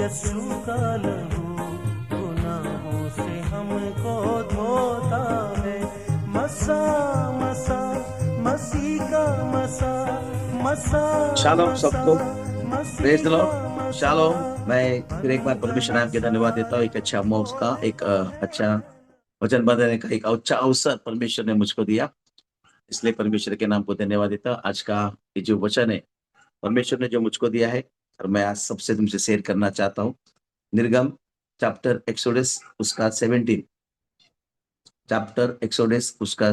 यीशु का लहू गुनाहों से हमको धोता है। मसा मसा मसीह का मसा मसा शालोम मसा सबको, प्रेज मसीह द का लॉर्ड। मसा। शालोम। मैं फिर एक बार परमेश्वर नाम के धन्यवाद देता हूँ, एक अच्छा मौका का, एक अच्छा वचन बताने का एक अच्छा अवसर परमेश्वर ने मुझको दिया, इसलिए परमेश्वर के नाम को धन्यवाद देता हूँ। आज का ये जो वचन है परमेश्वर ने जो मुझको दिया है, और मैं आज सबसे तुमसे शेयर करना चाहता हूँ। निर्गम चैप्टर एक्सोडस उसका 17, चैप्टर एक्सोडस उसका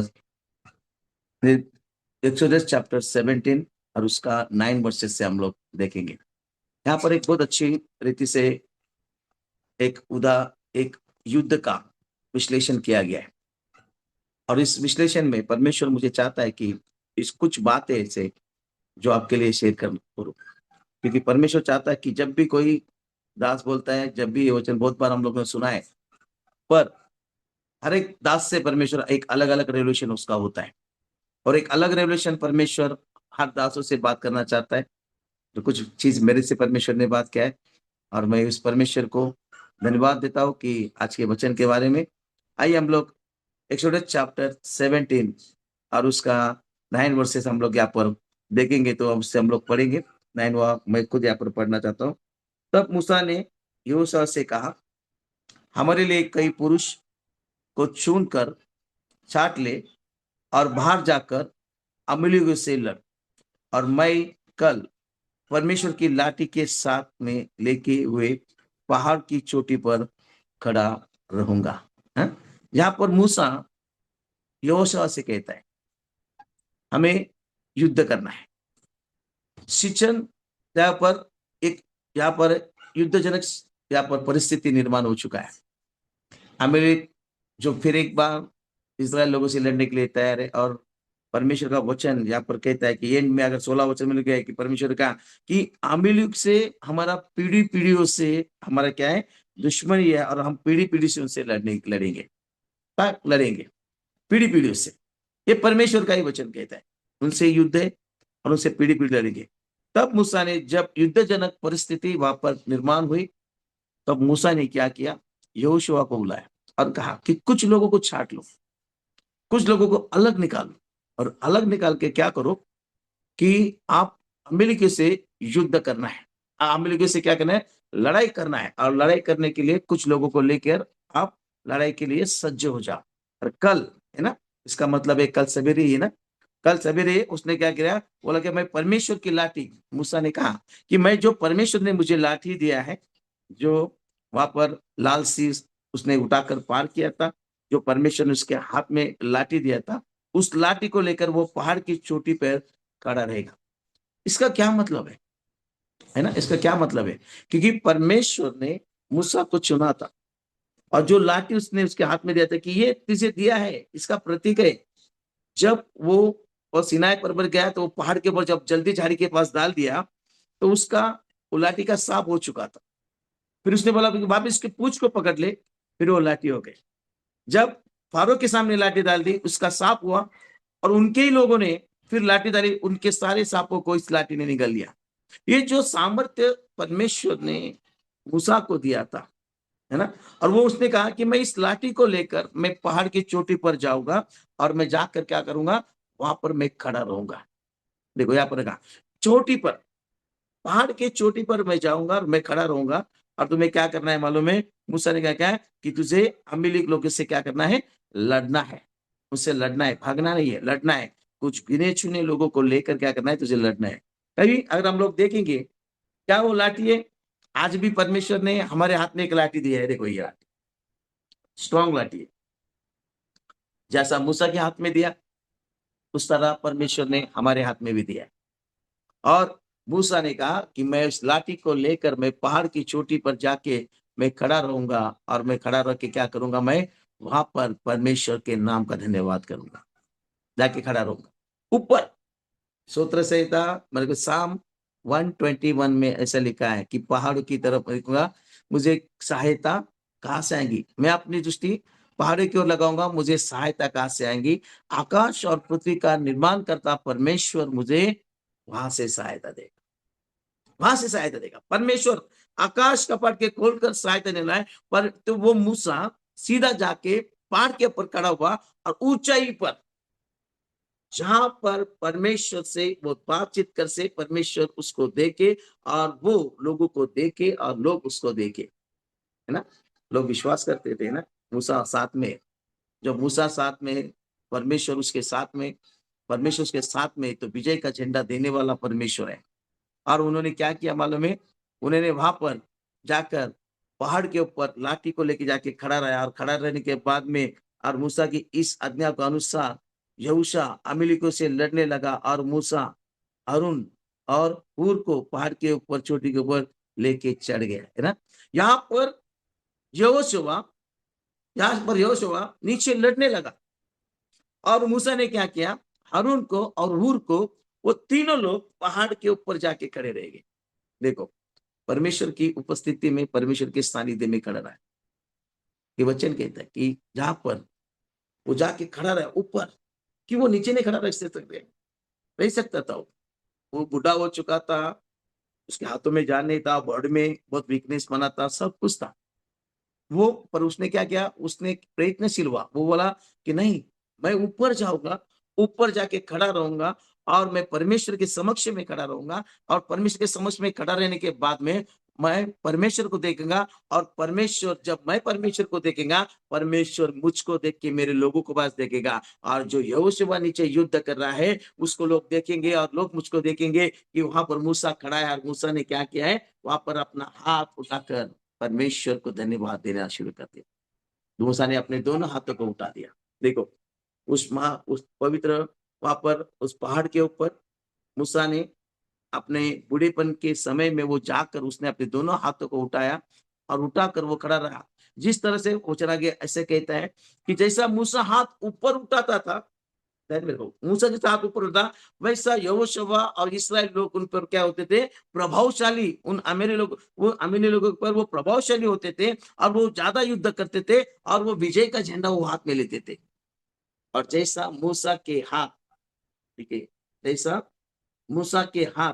एक्सोडस चैप्टर 17 और उसका 9 वर्सेस से हम लोग देखेंगे। यहाँ पर एक बहुत अच्छी रीति से एक युद्ध का विश्लेषण किया गया है, और इस विश्लेषण में परमेश्वर मुझे चाहता है कि इस कुछ बातें ऐसे जो आपके लिए शेयर करूं, क्योंकि परमेश्वर चाहता है कि जब भी कोई दास बोलता है, जब भी ये वचन बहुत बार हम लोगों ने सुना है, पर हर एक दास से परमेश्वर एक अलग अलग रेवल्यूशन उसका होता है, और एक अलग रेवल्यूशन परमेश्वर हर दासों से बात करना चाहता है। तो कुछ चीज मेरे से परमेश्वर ने बात किया है, और मैं उस परमेश्वर को धन्यवाद देता हूँ कि आज के वचन के बारे में। आइए हम लोग एक्सोडस चैप्टर 17 और उसका 9 वर्सेस हम लोग यहाँ पर देखेंगे, तो उससे हम लोग पढ़ेंगे। 9वां मैं खुद यहाँ पर पढ़ना चाहता हूँ। तब मूसा ने यहोशू से कहा, हमारे लिए कई पुरुष को चुन कर छाट ले और बाहर जाकर अमलियों से लड़, और मैं कल परमेश्वर की लाठी के साथ में लेके हुए पहाड़ की चोटी पर खड़ा रहूंगा। हाँ? यहाँ पर मूसा यहोशू से कहता है हमें युद्ध करना है। सिचन यहाँ पर एक यहाँ पर युद्धजनक यहाँ पर परिस्थिति निर्माण हो चुका है। अमेरिक जो फिर एक बार इजराइल लोगों से लड़ने के लिए तैयार है, और परमेश्वर का वचन यहाँ पर कहता है कि एंड में अगर 16 वचन में लिखा है कि परमेश्वर का कि अमेरिक से हमारा पीढ़ी पीढ़ियों से हमारा क्या है, दुश्मनी है, और हम पीढ़ी पीढ़ी से उनसे लड़ेंगे लड़ेंगे पीढ़ी पीढ़ियों से। ये परमेश्वर का ही वचन कहता है, उनसे युद्ध है और उनसे पीढ़ी पीढ़ी लड़ेंगे। तब मूसा ने, जब युद्धजनक परिस्थिति वहां पर निर्माण हुई, तब मूसा ने क्या किया, यहोशू को बुलाया और कहा कि कुछ लोगों को छाट लो, कुछ लोगों को अलग निकालो, और अलग निकाल के क्या करो कि आप अमेरिका से युद्ध करना है। अमेरिका से क्या करना है, लड़ाई करना है, और लड़ाई करने के लिए कुछ लोगों को लेकर आप लड़ाई के लिए सज्ज हो जाओ। और कल है ना, इसका मतलब है कल सवेरे ही है ना, कल सवेरे उसने क्या किया, बोला कि मैं परमेश्वर की लाठी, मूसा ने कहा कि मैं जो परमेश्वर ने मुझे लाठी दिया है, जो वहां पर लाल सी उसने उठाकर पार किया था, जो परमेश्वर ने उसके हाथ में लाठी दिया था, उस लाठी को लेकर वो पहाड़ की चोटी पर खड़ा रहेगा। इसका क्या मतलब है ना, इसका क्या मतलब है, क्योंकि परमेश्वर ने मूसा को चुना था, और जो लाठी उसने उसके हाथ में दिया था कि ये तुझे दिया है, इसका प्रतीक है। जब वो और सिनाई पर्वत गया, तो वो पहाड़ के ऊपर जब जल्दी झाड़ी के पास डाल दिया, तो उसका वो लाठी का सांप हो चुका था। फिर उसने बोला कि वापिस इसके पूंछ को पकड़ ले, फिर वो लाठी हो गई। जब फारो के सामने लाठी डाल दी, उसका सांप हुआ, और उनके ही लोगों ने फिर लाठी डाली, उनके सारे सांपों को इस लाठी ने निगल लिया। ये जो सामर्थ्य परमेश्वर ने मूसा को दिया था, है ना, और वो उसने कहा कि मैं इस लाठी को लेकर मैं पहाड़ की चोटी पर जाऊंगा, और मैं जाकर क्या करूंगा, वहां पर मैं खड़ा रहूंगा। देखो यहाँ पर कहा चोटी पर, पहाड़ के चोटी पर मैं जाऊंगा और मैं खड़ा रहूंगा, और तुम्हें क्या करना है मालूम है, मूसा ने क्या है कि तुझे अमीलेक लोगों से क्या करना है, लड़ना है, उससे लड़ना है, भागना नहीं है, लड़ना है। कुछ गिने चुने लोगों को लेकर क्या करना है, तुझे लड़ना है। कभी अगर हम लोग देखेंगे क्या वो लाठी है, आज भी परमेश्वर ने हमारे हाथ में एक लाठी दी है। देखो ये लाठी स्ट्रॉन्ग लाठी है, जैसा मूसा के हाथ में दिया उस तरह परमेश्वर ने हमारे हाथ में भी दिया है। और मूसा ने कहा कि मैं इस लाठी को लेकर मैं पहाड़ की चोटी पर जाके मैं खड़ा रहूंगा, और मैं खड़ा रह के क्या करूंगा, मैं वहां पर परमेश्वर के नाम का धन्यवाद करूंगा, जाके खड़ा रहूंगा ऊपर। सूत्र संहिता मेरे को साम 121 में ऐसा लिखा है कि पहाड़ों की तरफ देखूंगा, मुझे सहायता कहाँ से आएंगी, मैं अपनी दृष्टि पहाड़ों की ओर लगाऊंगा, मुझे सहायता कहाँ से आएंगी, आकाश और पृथ्वी का निर्माण करता परमेश्वर मुझे वहां से सहायता देगा। वहां से सहायता देगा। परमेश्वर आकाश कपाट के खोलकर सहायता नहीं लाए, पर तो वो मूसा सीधा जाके पहाड़ के ऊपर खड़ा हुआ और ऊंचाई पर, जहां पर परमेश्वर से वो बातचीत कर से परमेश्वर उसको देखे और वो लोगों को देखे और लोग उसको देखे, है ना। लोग विश्वास करते थे ना, मूसा साथ में है। जब मूसा साथ में है, परमेश्वर उसके साथ में, परमेश्वर उसके साथ में, तो विजय का झंडा देने वाला परमेश्वर है। और उन्होंने क्या किया मालूम है? उन्होंने वहां पर जाकर पहाड़ के ऊपर लाठी को लेके जाके खड़ा रहा, और खड़ा रहने के बाद में और मूसा की इस आज्ञा के अनुसार यहोशू अमालेकियों से लड़ने लगा, और मूसा अरुण और हूर को पहाड़ के ऊपर चोटी के ऊपर लेके चढ़ गया, है ना। यहाँ पर यहोशू यहाँ पर यहोशू नीचे लड़ने लगा, और मूसा ने क्या किया? हारून को और हूर को, वो तीनों लोग पहाड़ के ऊपर जाके खड़े रह गए। देखो, परमेश्वर की उपस्थिति में, परमेश्वर के सानिध्य में खड़ा रहा है। ये वचन कहता है कि जहां पर वो जाके खड़ा रहा ऊपर, कि वो नीचे नहीं खड़ा रह सकते, नहीं सकता था। वो बूढ़ा हो चुका था, उसके हाथों में जान नहीं था, बॉडी में बहुत वीकनेस बना था, सब कुछ था वो। पर उसने क्या किया? उसने प्रयत्नशील हुआ। वो बोला कि नहीं, मैं ऊपर जाऊंगा, ऊपर जाके खड़ा रहूंगा, और मैं परमेश्वर के समक्ष में खड़ा रहूंगा, और परमेश्वर के समक्ष में खड़ा रहने के बाद में मैं परमेश्वर को देखूंगा, और परमेश्वर, जब मैं परमेश्वर को देखेगा, परमेश्वर मुझको देख के मेरे लोगों को पास देखेगा। और जो यहोशू नीचे युद्ध कर रहा है, उसको लोग देखेंगे, और लोग मुझको देखेंगे कि वहां पर मूसा खड़ा है, और मूसा ने क्या किया है? वहां पर अपना हाथ उठाकर परमेश्वर को धन्यवाद देना शुरू कर दिया। मूसा ने अपने दोनों हाथों को उठा दिया। देखो, उस पवित्र, वहां पर उस पहाड़ के ऊपर मूसा ने अपने बूढ़ेपन के समय में वो जाकर उसने अपने दोनों हाथों को उठाया, और उठाकर वो खड़ा रहा। जिस तरह से वो चला गया, ऐसे कहता है कि जैसा मूसा हाथ ऊपर उठाता था, ध्यान में रखो, मूसा जैसा हाथ ऊपर उठा, वैसा यहोशू और इस्राएल लोग उन पर क्या होते थे? प्रभावशाली। उन अमीरी लोग, वो अमीरी लोगों पर वो प्रभावशाली होते थे, और वो ज्यादा युद्ध करते थे, और वो विजय का झंडा वो हाथ में लेते थे। और जैसा मूसा के हाथ, ठीक है, जैसा मूसा के हाथ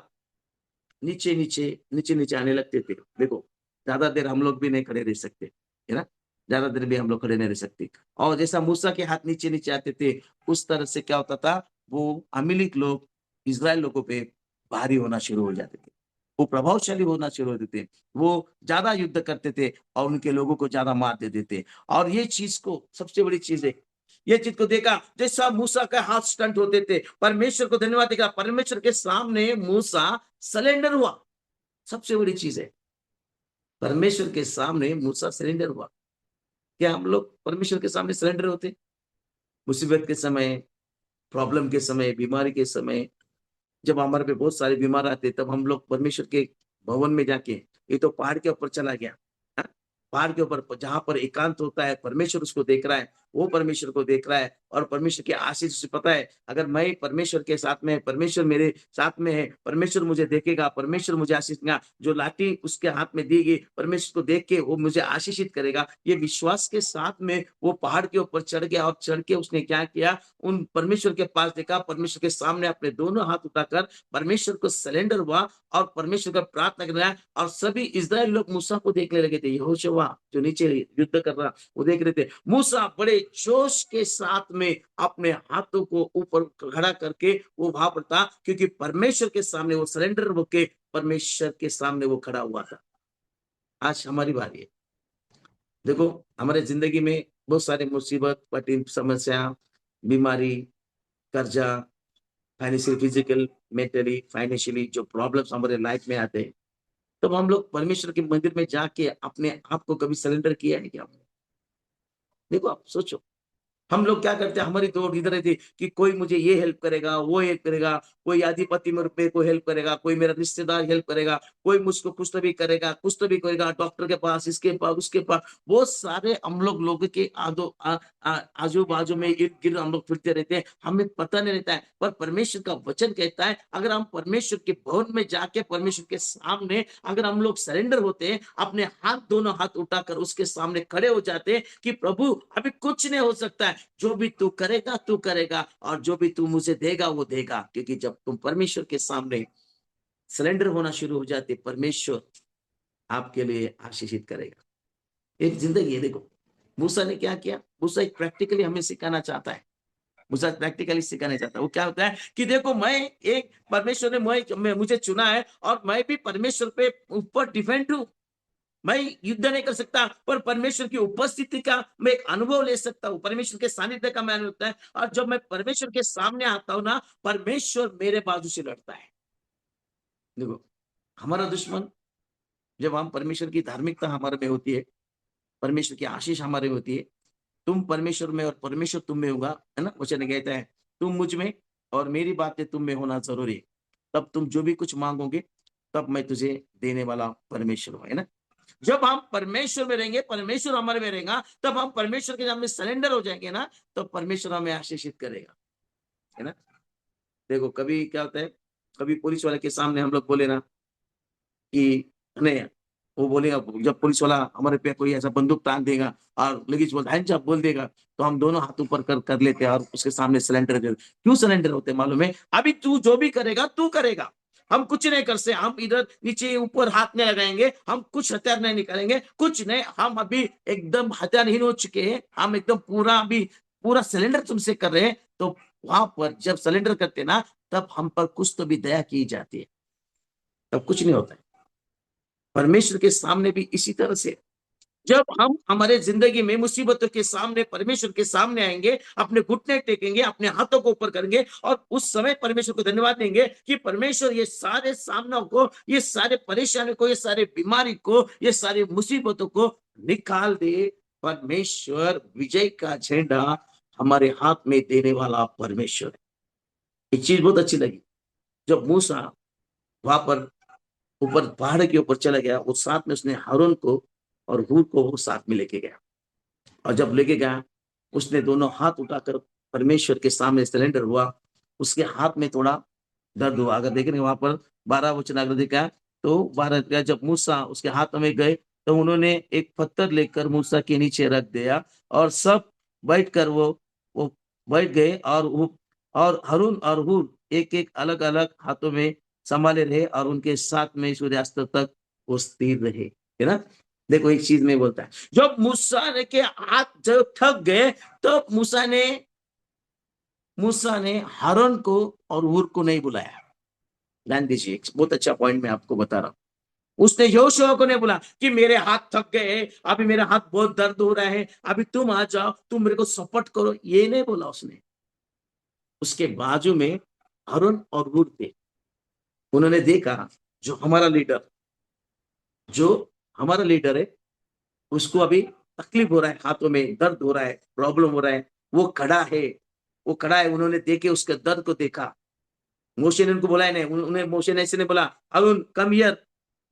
नीचे नीचे नीचे नीचे आने लगते थे। देखो, ज्यादा देर हम लोग भी नहीं खड़े रह सकते, है ना। ज्यादा देर भी हम लोग खड़े नहीं रह सकते। और जैसा मूसा के हाथ नीचे नीचे आते थे, उस तरह से क्या होता था? वो अमीलिक लोग इज़राइल लोगों पे भारी होना शुरू हो जाते थे। वो प्रभावशाली होना शुरू होते थे। वो ज्यादा युद्ध करते थे, और उनके लोगों को ज्यादा मार देते थे। और ये चीज को, सबसे बड़ी चीज है, ये चीज को देखा, जैसा मूसा का हाथ स्टंट होते थे, परमेश्वर को धन्यवाद देगा, परमेश्वर के सामने मूसा सरेंडर हुआ। सबसे बड़ी चीज है, परमेश्वर के सामने मूसा सरेंडर हुआ। क्या हम लोग परमेश्वर के सामने सरेंडर होते? मुसीबत के समय, प्रॉब्लम के समय, बीमारी के समय, जब हमारे पे बहुत सारे बीमार आते, तब हम लोग परमेश्वर के भवन में जाके, ये तो पहाड़ के ऊपर चला गया, हाँ? पहाड़ के ऊपर जहां पर एकांत होता है, परमेश्वर उसको देख रहा है, वो परमेश्वर को देख रहा है, और परमेश्वर की आशीष उसे पता है, अगर मैं परमेश्वर के साथ में, परमेश्वर मेरे साथ में है, परमेश्वर मुझे देखेगा, परमेश्वर मुझे आशीष देगा। जो लाठी उसके हाथ में दी गई, परमेश्वर को देख के वो मुझे आशीषित करेगा। ये विश्वास के साथ में वो पहाड़ के ऊपर चढ़ गया, और चढ़ के उसने क्या किया? उन परमेश्वर के पास देखा, परमेश्वर के सामने अपने दोनों हाथ उठाकर परमेश्वर को सरेंडर हुआ, और परमेश्वर का प्रार्थना कर रहा है। और सभी इस्राएल लोग मूसा को देखने लगे थे। यहोशू जो नीचे युद्ध कर रहा, वो देख रहे थे। मूसा बड़े जोश के साथ में अपने हाथों को ऊपर खड़ा करके वो वहां पर था, क्योंकि परमेश्वर के सामने वो सरेंडर होके परमेश्वर के सामने वो खड़ा हुआ था। आज हमारी बारी है। देखो, हमारे जिंदगी में बहुत सारी मुसीबत, कठिन समस्या, बीमारी, कर्जा, फाइनेंशियल, फिजिकल, मेंटली, फाइनेंशियली जो प्रॉब्लम्स हमारे लाइफ में आते हैं, तब हम लोग परमेश्वर के मंदिर में जाके अपने आप को कभी सरेंडर किया है क्या? देखो, आप सोचो, हम लोग क्या करते हैं? हमारी दौड़ इधर रहती है कि कोई मुझे ये हेल्प करेगा, वो हेल्प करेगा, कोई अधिपति मेरे को हेल्प करेगा, कोई मेरा रिश्तेदार हेल्प करेगा, कोई मुझको कुछ तो भी करेगा, कुछ तो भी करेगा, डॉक्टर के पास, इसके पास, उसके पास। वो सारे हम लोगों के आजू बाजू में इर्द गिर्द हम लोग फिरते रहते हैं, हमें पता नहीं रहता है। पर परमेश्वर का वचन कहता है, अगर हम परमेश्वर के भवन में जाके परमेश्वर के सामने अगर हम लोग सरेंडर होते हैं, अपने हाथ, दोनों हाथ उठाकर उसके सामने खड़े हो जाते हैं कि प्रभु, अभी कुछ नहीं हो सकता है, जो भी तू करेगा तू करेगा, और जो भी तू मुझे देगा वो देगा। क्योंकि जब तुम परमेश्वर के सामने सरेंडर होना शुरू हो जाते, परमेश्वर आपके लिए आशीषित करेगा। एक जिंदगी है, देखो मूसा ने क्या किया, मूसा एक प्रैक्टिकली हमें सिखाना चाहता है, मूसा प्रैक्टिकली सिखाना चाहता है। वो क्या होता है कि देखो मैं एक परमेश्वर ने मुझे चुना है और मैं भी परमेश्वर पे ऊपर डिपेंड हूँ। मैं युद्ध नहीं कर सकता, पर परमेश्वर की उपस्थिति का मैं एक अनुभव ले सकता हूँ, परमेश्वर के सानिध्य का मैं अनुभव होता है। और जब मैं परमेश्वर के सामने आता हूँ ना, परमेश्वर मेरे बाजू से लड़ता है। देखो हमारा दुश्मन, जब हम परमेश्वर की धार्मिकता हमारे में होती है, परमेश्वर की आशीष हमारे में होती है, तुम परमेश्वर में और परमेश्वर तुम में होगा, है ना? वचन कहता है तुम मुझ में और मेरी बातें तुम में होना जरूरी है, तब तुम जो भी कुछ मांगोगे तब मैं तुझे देने वाला परमेश्वर हूं, है ना? जब हम परमेश्वर में रहेंगे, परमेश्वर हमारे में रहेगा, तब हम परमेश्वर के सामने सरेंडर हो जाएंगे ना, तो परमेश्वर हमें आशीषित करेगा, है ना? देखो कभी क्या होता है, कभी पुलिस वाले के सामने हम लोग बोले ना कि नहीं, वो बोलेगा, जब पुलिस वाला हमारे पे कोई ऐसा बंदूक तान देगा और लगेज बोल हैंड्स अप बोल देगा, तो हम दोनों हाथ ऊपर कर लेते हैं और उसके सामने सरेंडर कर। क्यों सरेंडर होते हैं मालूम है? अभी तू जो भी करेगा तू करेगा, हम कुछ नहीं कर सकते, हम इधर नीचे ऊपर हाथ नहीं लगाएंगे, हम कुछ हथियार नहीं निकालेंगे, कुछ नहीं, हम अभी एकदम हथियारहीन हो चुके हैं, हम एकदम पूरा अभी पूरा सिलेंडर तुमसे कर रहे हैं। तो वहां पर जब सिलेंडर करते ना, तब हम पर कुछ तो भी दया की जाती है, तब कुछ नहीं होता है। परमेश्वर के सामने भी इसी तरह से, जब हम हमारे जिंदगी में मुसीबतों के सामने परमेश्वर के सामने आएंगे, अपने घुटने टेकेंगे, अपने हाथों को ऊपर करेंगे और उस समय परमेश्वर को धन्यवाद देंगे कि परमेश्वर ये सारे सामनों को, ये सारे परेशानी को, ये सारे बीमारी को, ये सारी मुसीबतों को निकाल दे। परमेश्वर विजय का झंडा हमारे हाथ में देने वाला परमेश्वर है। एक चीज बहुत अच्छी लगी, जब मूसा वहां पर ऊपर पहाड़ के ऊपर चला गया, उस साथ में उसने हारून को और हूर को वो साथ में लेके गया। और जब लेके गया, उसने दोनों हाथ उठाकर परमेश्वर के सामने सरेंडर हुआ। उसके हाथ में थोड़ा दर्द हुआ, अगर देखेंगे वहां पर 12 वचन अगर देखा, तो 12 जब मूसा उसके हाथ में गए, तो उन्होंने एक पत्थर लेकर मूसा के नीचे रख दिया और सब बैठकर वो बैठ गए और वो और हारून और हूर एक एक अलग अलग हाथों में संभाले रहे और उनके साथ में सूर्यास्त तक वो स्थिर रहे, है ना? देखो एक चीज में बोलता है, जब मूसा के हाथ जब थक गए, तो मूसा ने हारून को और हूर को नहीं बुलाया। ध्यान दीजिए, एक बहुत अच्छा पॉइंट मैं आपको बता रहा हूं। उसने यहोशू को नहीं बोला कि मेरे हाथ थक गए, अभी मेरा हाथ बहुत दर्द हो रहा है, अभी तुम आ जाओ, तुम मेरे को सपोर्ट करो, ये नहीं बोला उसने। उसके बाजू में हारून और हूर थे। उन्होंने देखा जो हमारा लीडर जो हमारा लीडर है, उसको अभी तकलीफ हो रहा है, हाथों में दर्द हो रहा है, प्रॉब्लम हो रहा है, वो खड़ा है, उन्होंने देखे उसके दर्द को देखा। मोशे ने उनको बुलाया नहीं, उन्हें मोशे ने ऐसे नहीं बोला अरुण कम हियर,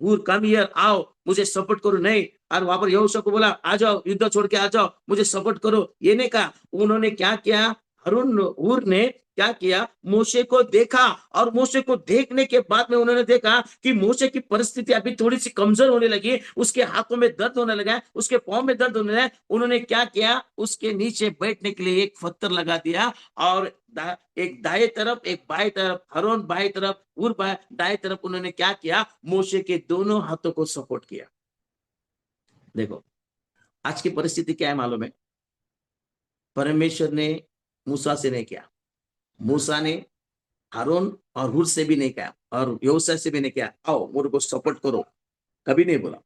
हूर कम हियर, आओ मुझे सपोर्ट करो, नहीं। और वहां पर यहोशू को बोला आ जाओ, युद्ध छोड़ के आ जाओ, मुझे सपोर्ट करो, ये नहीं कहा। उन्होंने क्या किया, हरून हूर ने क्या किया, मोशे को देखा और मोशे को देखने के बाद में उन्होंने देखा कि मोशे की परिस्थिति अभी थोड़ी सी कमजोर होने लगी, उसके हाथों में दर्द होने लगा, उसके पांव में दर्द होने लगा। उन्होंने क्या किया, उसके नीचे बैठने के लिए एक पत्थर लगा दिया और एक दाएं तरफ एक बाएं तरफ, हरोन बाएं तरफ, उर दाएं तरफ, उन्होंने क्या किया, मोशे के दोनों हाथों को सपोर्ट किया। देखो आज की परिस्थिति क्या है मालूम है? परमेश्वर ने मूसा से नहीं किया, मूसा ने हारून और हुर से भी नहीं किया और यहोशू से भी नहीं किया, आओ मेरे को सपोर्ट करो, कभी नहीं बोला।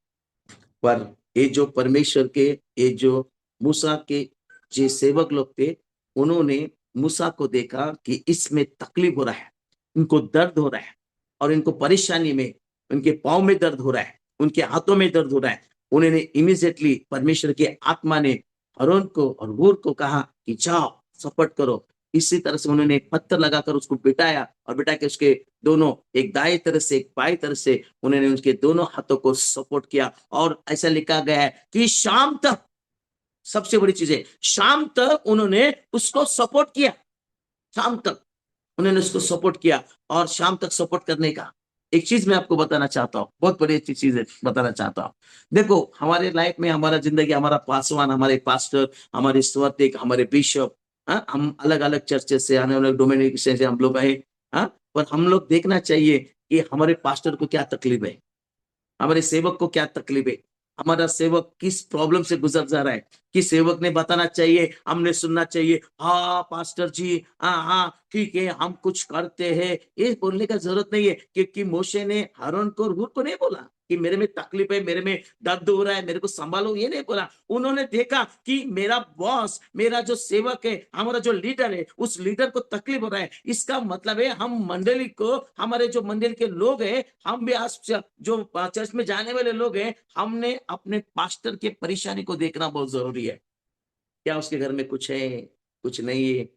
पर ये जो परमेश्वर के, ये जो मूसा के जो सेवक लोग थे, उन्होंने मूसा को देखा कि इसमें तकलीफ हो रहा है, इनको दर्द हो रहा है और इनको परेशानी में, उनके पाँव में दर्द हो रहा है, उनके हाथों में दर्द हो रहा है। उन्होंने इमीडिएटली परमेश्वर के आत्मा ने हरोन को और हूर को कहा कि जाओ सपोर्ट करो। इसी तरह से उन्होंने एक पत्थर लगाकर उसको बिठाया और बिठा के उसके दोनों, एक दाएं तरफ से एक बाएं तरफ से, उन्होंने उसके दोनों हाथों को सपोर्ट किया। और ऐसा लिखा गया है कि शाम तक, सबसे बड़ी चीज है, शाम तक उन्होंने उसको सपोर्ट किया, शाम तक उन्होंने उसको सपोर्ट किया। और शाम तक सपोर्ट करने का एक चीज मैं आपको बताना चाहता हूँ, बहुत बड़ी अच्छी चीज है, बताना चाहता हूँ। देखो हमारे लाइफ में, हमारा जिंदगी, हमारा पासवान, हमारे पास्टर, हमारे स्वर्तिक, हमारे बिशप, हम अलग अलग चर्चेस से, अलग अलग डोमिनिकेशन से हम लोग आए, पर हम लोग देखना चाहिए कि हमारे पास्टर को क्या तकलीफ है, हमारे सेवक को क्या तकलीफ है, हमारा सेवक किस प्रॉब्लम से गुजर जा रहा है, कि सेवक ने बताना चाहिए, हमने सुनना चाहिए, हाँ पास्टर जी, हाँ हाँ ठीक है हम कुछ करते हैं, ये बोलने का जरूरत नहीं है। क्योंकि मोशे ने हारून को और हूर को नहीं बोला कि मेरे में तकलीफ है, मेरे में दर्द हो रहा है, मेरे को संभालो, ये नहीं बोला। उन्होंने देखा कि मेरा बॉस, मेरा जो सेवक है, हमारा जो लीडर है, उस लीडर को तकलीफ हो रहा है। इसका मतलब है हम मंडली को, हमारे जो मंडली के लोग हैं, हम भी आज जो चर्च में जाने वाले लोग हैं, हमने अपने पास्टर की परेशानी को देखना बहुत जरूरी है। क्या उसके घर में कुछ है, कुछ नहीं है,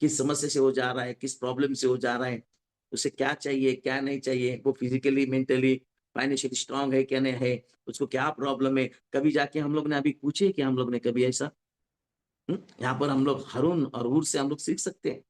किस समस्या से हो जा रहा है, किस प्रॉब्लम से हो जा रहा है, उसे क्या चाहिए क्या नहीं चाहिए, वो फिजिकली मेंटली फाइनेंशियली स्ट्रांग है क्या नहीं है, उसको क्या प्रॉब्लम है। कभी जाके हम लोग ने अभी पूछे कि हम लोग ने कभी ऐसा, यहाँ पर हम लोग हारून और हूर से हम लोग सीख सकते हैं।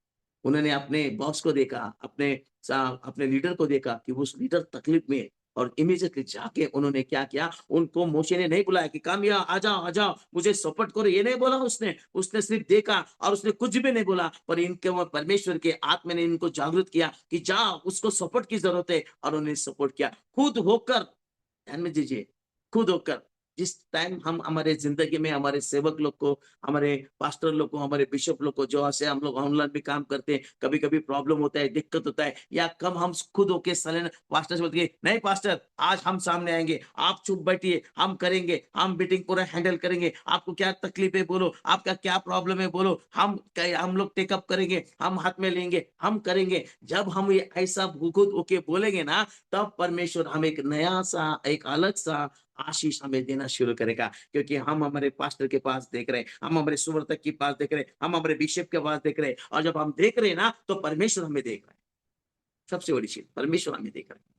उन्होंने अपने बॉस को देखा, अपने लीडर को देखा कि वो लीडर तकलीफ में है, और इमीडिएटली जाके उन्होंने क्या किया, उनको मोशे ने नहीं बुलाया कि कामिया आ जाओ आ जाओ मुझे सपोर्ट करो, ये नहीं बोला उसने। उसने सिर्फ देखा और उसने कुछ भी नहीं बोला, पर इनके वो परमेश्वर के आत्मा ने इनको जागृत किया कि जाओ उसको सपोर्ट की जरूरत है, और उन्होंने सपोर्ट किया खुद होकर। ध्यान में दीजिए, खुद होकर। जिस टाइम हम हमारे जिंदगी में हमारे सेवक लोग को, हमारे पास्टर लोग को, हमारे बिशप लोग को, जो ऐसे हम लोग ऑनलाइन भी काम करते हैं, कभी कभी प्रॉब्लम होता है, दिक्कत होता है, या कम हम खुद होके सलेन पास्टर से बोलते हैं, नहीं पास्टर आज हम सामने आएंगे, आप चुप बैठिए, हम करेंगे, हम मीटिंग पूरा हैंडल करेंगे, आपको क्या तकलीफ है बोलो, आपका क्या प्रॉब्लम है बोलो, हम लोग टेकअप करेंगे, हम हाथ में लेंगे, हम करेंगे। जब हम ये ऐसा खुद होके बोलेंगे ना, तब परमेश्वर हमें एक नया सा, एक अलग सा आशीष हमें देना शुरू करेगा। क्योंकि हम हमारे पास्टर के पास देख रहे हैं, हम हमारे सुवर्तक के पास देख रहे हैं, हम हमारे बिशप के पास देख रहे हैं, और जब हम देख रहे हैं ना, तो परमेश्वर हमें देख रहे हैं। सबसे बड़ी चीज, परमेश्वर हमें देख रहे हैं।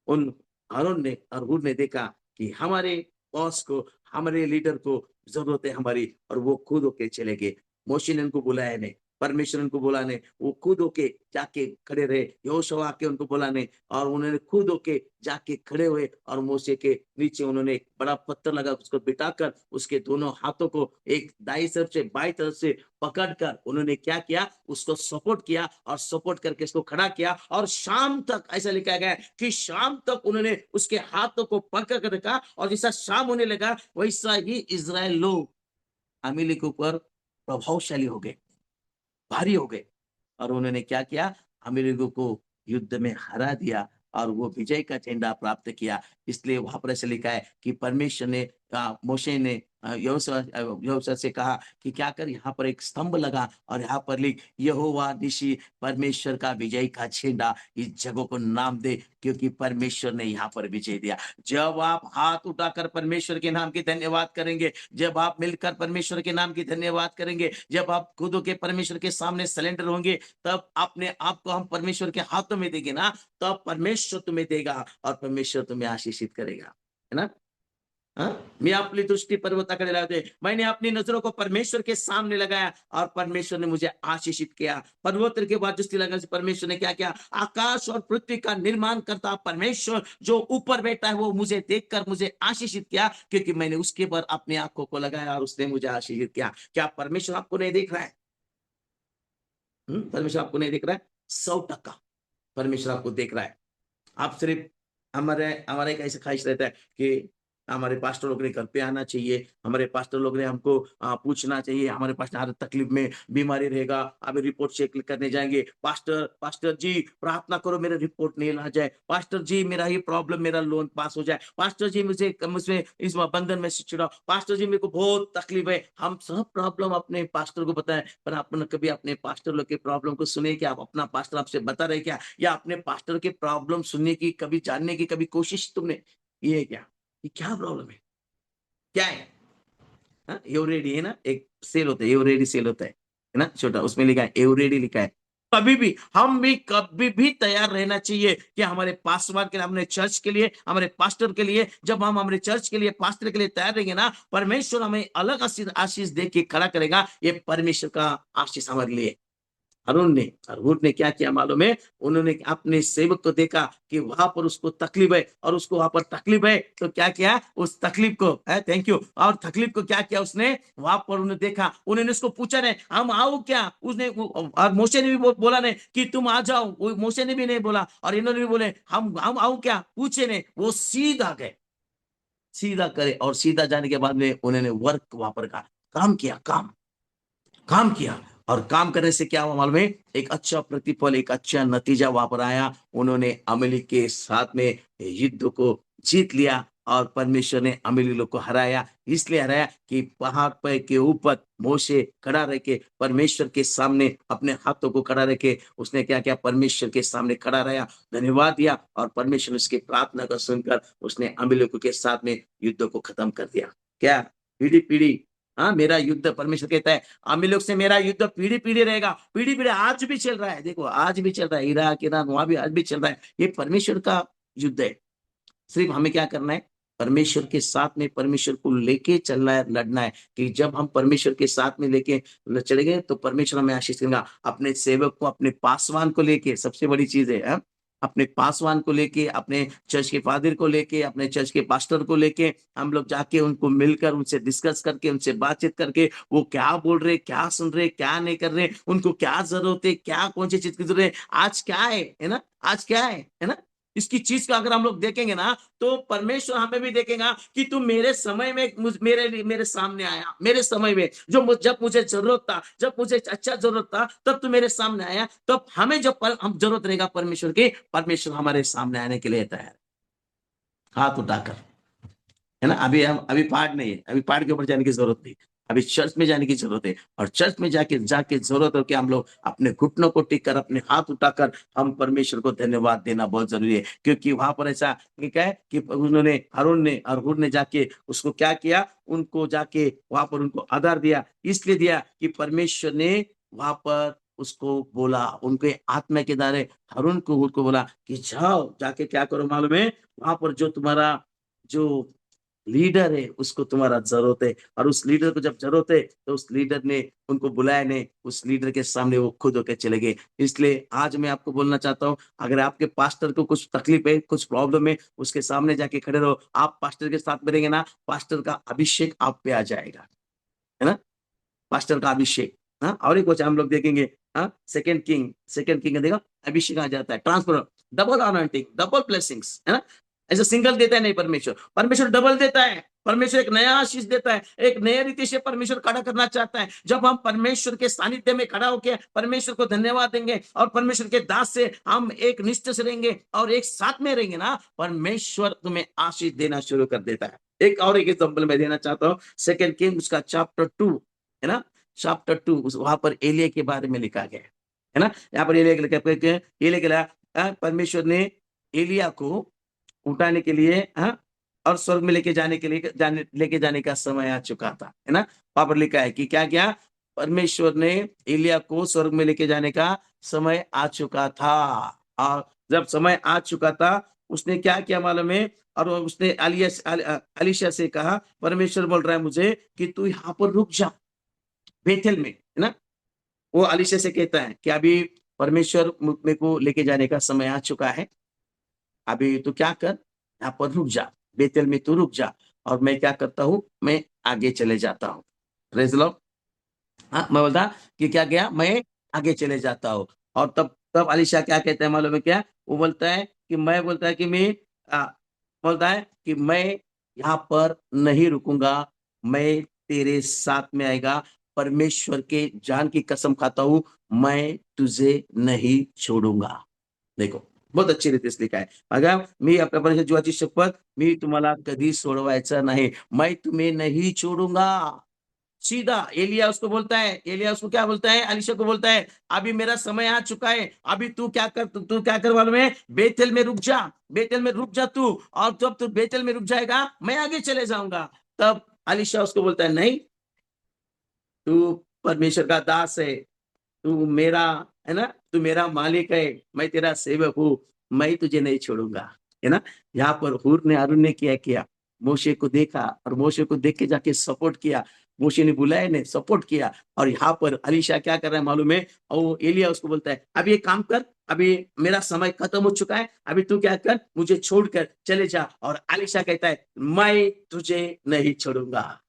उन हारून ने और हूर ने देखा कि हमारे बॉस को, हमारे लीडर को जरूरत है हमारी, और वो खुद होके चले गए। मोशे ने उनको बुलाया नहीं, परमेश्वर उनको बुलाने, वो खुद होके जाके खड़े रहे, यहोशू आके उनको बुलाने, और उन्होंने खुद होके जाके खड़े हुए, और मोशे के नीचे उन्होंने एक बड़ा पत्थर लगा, उसको बिठाकर उसके दोनों हाथों को एक दाई तरफ से बाई तरफ से पकड़कर उन्होंने क्या किया, उसको सपोर्ट किया, और सपोर्ट करके उसको खड़ा किया। और शाम तक ऐसा लिखा गया है कि शाम तक उन्होंने उसके हाथों को पकड़ कर रखा, और जैसा शाम होने लगा वैसा ही इजराइल लोग अमीली के ऊपर प्रभावशाली हो गए, भारी हो गए, और उन्होंने क्या किया, अमेरिका को युद्ध में हरा दिया, और वो विजय का झंडा प्राप्त किया। इसलिए वहां पर ऐसे लिखा है कि परमेश्वर ने, मोशे ने यहोशू से कहा कि क्या कर, यहाँ पर एक स्तंभ लगा, और यहाँ पर लिख यहोवा निशी, परमेश्वर का विजय का झंडा, इस जगह को नाम दे, क्योंकि परमेश्वर ने यहाँ पर विजय दिया। जब आप हाथ उठाकर परमेश्वर के नाम की धन्यवाद करेंगे, जब आप मिलकर परमेश्वर के नाम की धन्यवाद करेंगे, जब आप खुद के परमेश्वर के सामने सरेंडर होंगे, तब अपने आप को हम परमेश्वर के हाथों में देंगे ना, तब परमेश्वर तुम्हें देगा, और परमेश्वर तुम्हें आशीषित करेगा, है ना। मी आपली दृष्टी पर्वताकडे लावते, मैंने अपनी नजरों को परमेश्वर के सामने लगाया, और परमेश्वर ने मुझे आशीषित किया। पर्वत के बाद दृष्टि लगाने से परमेश्वर ने क्या किया, आकाश और पृथ्वी का निर्माण करता परमेश्वर जो ऊपर बैठा है, वो मुझे देखकर मुझे आशीषित किया, क्योंकि मैंने उसके पर अपनी आंखों को लगाया, और उसने मुझे आशीषित किया। क्या परमेश्वर आपको नहीं देख रहा है? परमेश्वर आपको नहीं देख रहा है? 100% परमेश्वर आपको देख रहा है। आप सिर्फ, हमारे हमारा एक ऐसा ख्वाहिश रहता है कि हमारे पास्टर लोग ने घर पे आना चाहिए, हमारे पास्टर लोग ने हमको पूछना चाहिए, हमारे पास हर तकलीफ में बीमारी रहेगा, अभी रिपोर्ट चेक करने जाएंगे, पास्टर पास्टर जी प्रार्थना करो मेरा रिपोर्ट नहीं ला जाए, पास्टर जी मेरा ये प्रॉब्लम, मेरा लोन पास हो जाए, पास्टर जी मुझे मुझमें इस बंधन में से छुड़ाओ, पास्टर जी मेरे को बहुत तकलीफ है। हम सब प्रॉब्लम अपने पास्टर को बताएं, पर आपने कभी अपने पास्टर लोग के प्रॉब्लम को सुने क्या? आप अपना पास्टर आपसे बता रहे क्या? या अपने पास्टर के प्रॉब्लम सुनने की, कभी जानने की कभी कोशिश तुमने? ये है क्या? ये क्या प्रॉब्लम है, क्या है? एवरेडी है ना, एक सेल होता है, एवरेडी सेल होता है ना, छोटा, उसमें लिखा है एवरेडी लिखा है। कभी भी, हम भी कभी भी तैयार रहना चाहिए कि हमारे पासवान के लिए, हमारे चर्च के लिए, हमारे पास्टर के लिए, जब हम हमारे चर्च के लिए, पास्टर के लिए तैयार रहेंगे ना, परमेश्वर हमें अलग आशीष दे के खड़ा करेगा। ये परमेश्वर का आशीष हमारे लिए, हूर ने क्या किया मालूम है? उन्होंने अपने सेवक को देखा कि वहां पर उसको तकलीफ है, और उसको वहां पर तकलीफ है, तो क्या किया? उस तकलीफ को, थैंक यू, और तकलीफ को क्या किया उसने? वहां पर उन्होंने देखा, उन्होंने उसको पूछा नहीं हम आओ क्या, उसने और मोशे ने भी बोला नहीं कि तुम आ जाओ, वो मोशे ने भी नहीं बोला, और इन्होंने भी बोले हम आओ क्या, पूछे नहीं, वो सीधा गए, सीधा करे, और सीधा जाने के बाद में उन्होंने वर्क वहां पर का काम किया, काम किया, और काम करने से क्या हुआ मालूम है? एक अच्छा प्रतिफल, एक अच्छा नतीजा वहां पर आया। उन्होंने अमेरिक के साथ में युद्ध को जीत लिया, और परमेश्वर ने अमेरिकी लोग को हराया। इसलिए हराया कि पहाड़ पे के ऊपर मोशे खड़ा रह के परमेश्वर के सामने अपने हाथों को खड़ा रह के उसने क्या किया? परमेश्वर के सामने खड़ा रहा, धन्यवाद दिया, और परमेश्वर ने उसकी प्रार्थना को सुनकर उसने अमेरिकों के साथ में युद्ध को खत्म कर दिया। क्या? पीढ़ी पीढ़ी, हाँ, मेरा युद्ध, परमेश्वर कहता है आमी लोग से मेरा युद्ध पीढ़ी पीढ़ी रहेगा। पीढ़ी पीढ़ी आज भी चल रहा है, देखो आज भी चल रहा है, इराक ईरान वहां भी आज भी चल रहा है। ये परमेश्वर का युद्ध है। सिर्फ हमें क्या करना है? परमेश्वर के साथ में परमेश्वर को लेके चलना है, लड़ना है, कि जब हम परमेश्वर के साथ में लेके चलेंगे तो परमेश्वर हमें आशीष देगा। अपने सेवक को, अपने पासवान को लेके, सबसे बड़ी चीज है, हाँ? अपने पासवान को लेके, अपने चर्च के फादर को लेके, अपने चर्च के पास्टर को लेके हम लोग जाके उनको मिलकर उनसे डिस्कस करके, उनसे बातचीत करके, वो क्या बोल रहे, क्या सुन रहे, क्या नहीं कर रहे, उनको क्या जरूरत है, क्या कौन सी चीज की जरूरत है, आज क्या है ना, आज क्या है ना, इसकी चीज का अगर हम लोग देखेंगे ना, तो परमेश्वर हमें भी देखेगा कि तू मेरे समय में मेरे सामने आया, मेरे समय में जब मुझे जरूरत था, जब मुझे अच्छा जरूरत था, तब तू मेरे सामने आया। तब हमें जब हम जरूरत रहेगा परमेश्वर की, परमेश्वर हमारे सामने आने के लिए तैयार, हाथ उठाकर, है ना। अभी पाठ नहीं है, अभी पाठ के ऊपर जाने की जरूरत नहीं, अभी चर्च में जाने की जरूरत है, और चर्च में जाके जाके जरूरत हो कि हम लोग अपने घुटनों को टिक कर, अपने हाथ उठाकर हम परमेश्वर को धन्यवाद देना बहुत जरूरी है। क्योंकि वहां पर ऐसा क्या है कि उन्होंने हरून ने जाके उसको क्या किया? उनको जाके वहां पर उनको आधार दिया, इसलिए दिया कि परमेश्वर ने वहां पर उसको बोला, उनके आत्मा के द्वारा हरून को उनको बोला कि जाओ जाके क्या करो मालूम है? वहां पर जो तुम्हारा जो लीडर है उसको तुम्हारा जरूरत है, और उस लीडर को जब जरूरत है तो उस लीडर ने उनको बुलाया नहीं, उस लीडर के सामने वो खुद होकर चले गए। इसलिए आज मैं आपको बोलना चाहता हूँ, अगर आपके पास्टर को कुछ तकलीफ है, कुछ प्रॉब्लम है, उसके सामने जाके खड़े रहो। आप पास्टर के साथ में रहेंगे ना, पास्टर का अभिषेक आप पे आ जाएगा, है ना, पास्टर का अभिषेक। हाँ, और एक कुछ हम लोग देखेंगे, हाँ, सेकंड किंग देखो, अभिषेक आ जाता है, transfer, double anointing, double blessings, है ना। ऐसा सिंगल देता है नहीं परमेश्वर, परमेश्वर डबल देता है। परमेश्वर एक नया आशीष देता है, एक नए रीति से परमेश्वर खड़ा करना चाहता है। जब हम परमेश्वर के सानिध्य में खड़ा होकर परमेश्वर को धन्यवाद देंगे, और परमेश्वर के दास से हम एक निष्ठा से रहेंगे और एक साथ में रहेंगे ना, परमेश्वर तुम्हें आशीष देना शुरू कर देता है। एक एग्जाम्पल मैं देना चाहता हूँ, सेकंड किंग उसका चैप्टर 2, है ना, चैप्टर 2, वहां पर एलिया के बारे में लिखा गया है ना। यहाँ पर एलिया के लिए परमेश्वर ने एलिया को उठाने के लिए, हाँ, और स्वर्ग में लेके जाने के लिए लेके जाने का समय आ चुका था, है ना। वहां पर लिखा है कि क्या क्या? परमेश्वर ने एलिया को स्वर्ग में लेके जाने का समय आ चुका था, और जब समय आ चुका था उसने क्या किया मालूम है? और उसने अलीशा से कहा, परमेश्वर बोल रहा है मुझे कि तू यहाँ पर रुक जा, बेथेल में, है ना। वो अलीशा से कहता है कि अभी परमेश्वर मेरे को लेके जाने का समय आ चुका है, अभी तू क्या कर, यहाँ पर रुक जा, बेतेल में तू रुक जा, और मैं क्या करता हूँ, मैं आगे चले जाता हूँ। Praise Lord. हाँ, मैं बोलता कि क्या गया, मैं आगे चले जाता हूँ। और तब तब अलीशा क्या कहता है मालूम है क्या? वो बोलता है कि बोलता है कि मैं यहाँ पर नहीं रुकूंगा, मैं तेरे साथ में आएगा, परमेश्वर के जान की कसम खाता हूँ, मैं तुझे नहीं छोड़ूंगा। देखो, बहुत अच्छी रीती से लिखा आहे. बघा, मी आपल्या परमेश्वर जीवाची शपथ, मी तुम्हाला कधी सोडवायचं नाही, मैं तुम्हें नहीं छोड़ूंगा. सीधा एलिया उसको क्या बोलता है? अलीशा को बोलता है, अभी मेरा समय आ चुका है, अभी तू क्या कर मालूम है? बेतेल में रुक जा, बेतेल में रुक जा तू, और जब तू बेतेल में रुक जाएगा मैं आगे चले जाऊंगा। तब अलीशा उसको बोलता है, नहीं, तू परमेश्वर का दास है, तू मेरा, है ना, तू मेरा मालिक है, मैं तेरा सेवक हूँ, मैं तुझे नहीं छोड़ूंगा, है ना। यहाँ पर हूर ने, अरुण ने क्या किया? मोशे को देखा, और मोशे को देख के जाके सपोर्ट किया, मोशे ने बुलाया, ने सपोर्ट किया। और यहाँ पर अलीशा क्या कर रहा है मालूम है? और वो एलिय्याह उसको बोलता है, "अब ये काम कर, अभी मेरा समय खत्म हो चुका है, अभी तू क्या कर, मुझे छोड़कर चले जा।" और अलीशा कहता है, "मैं तुझे नहीं छोड़ूंगा।"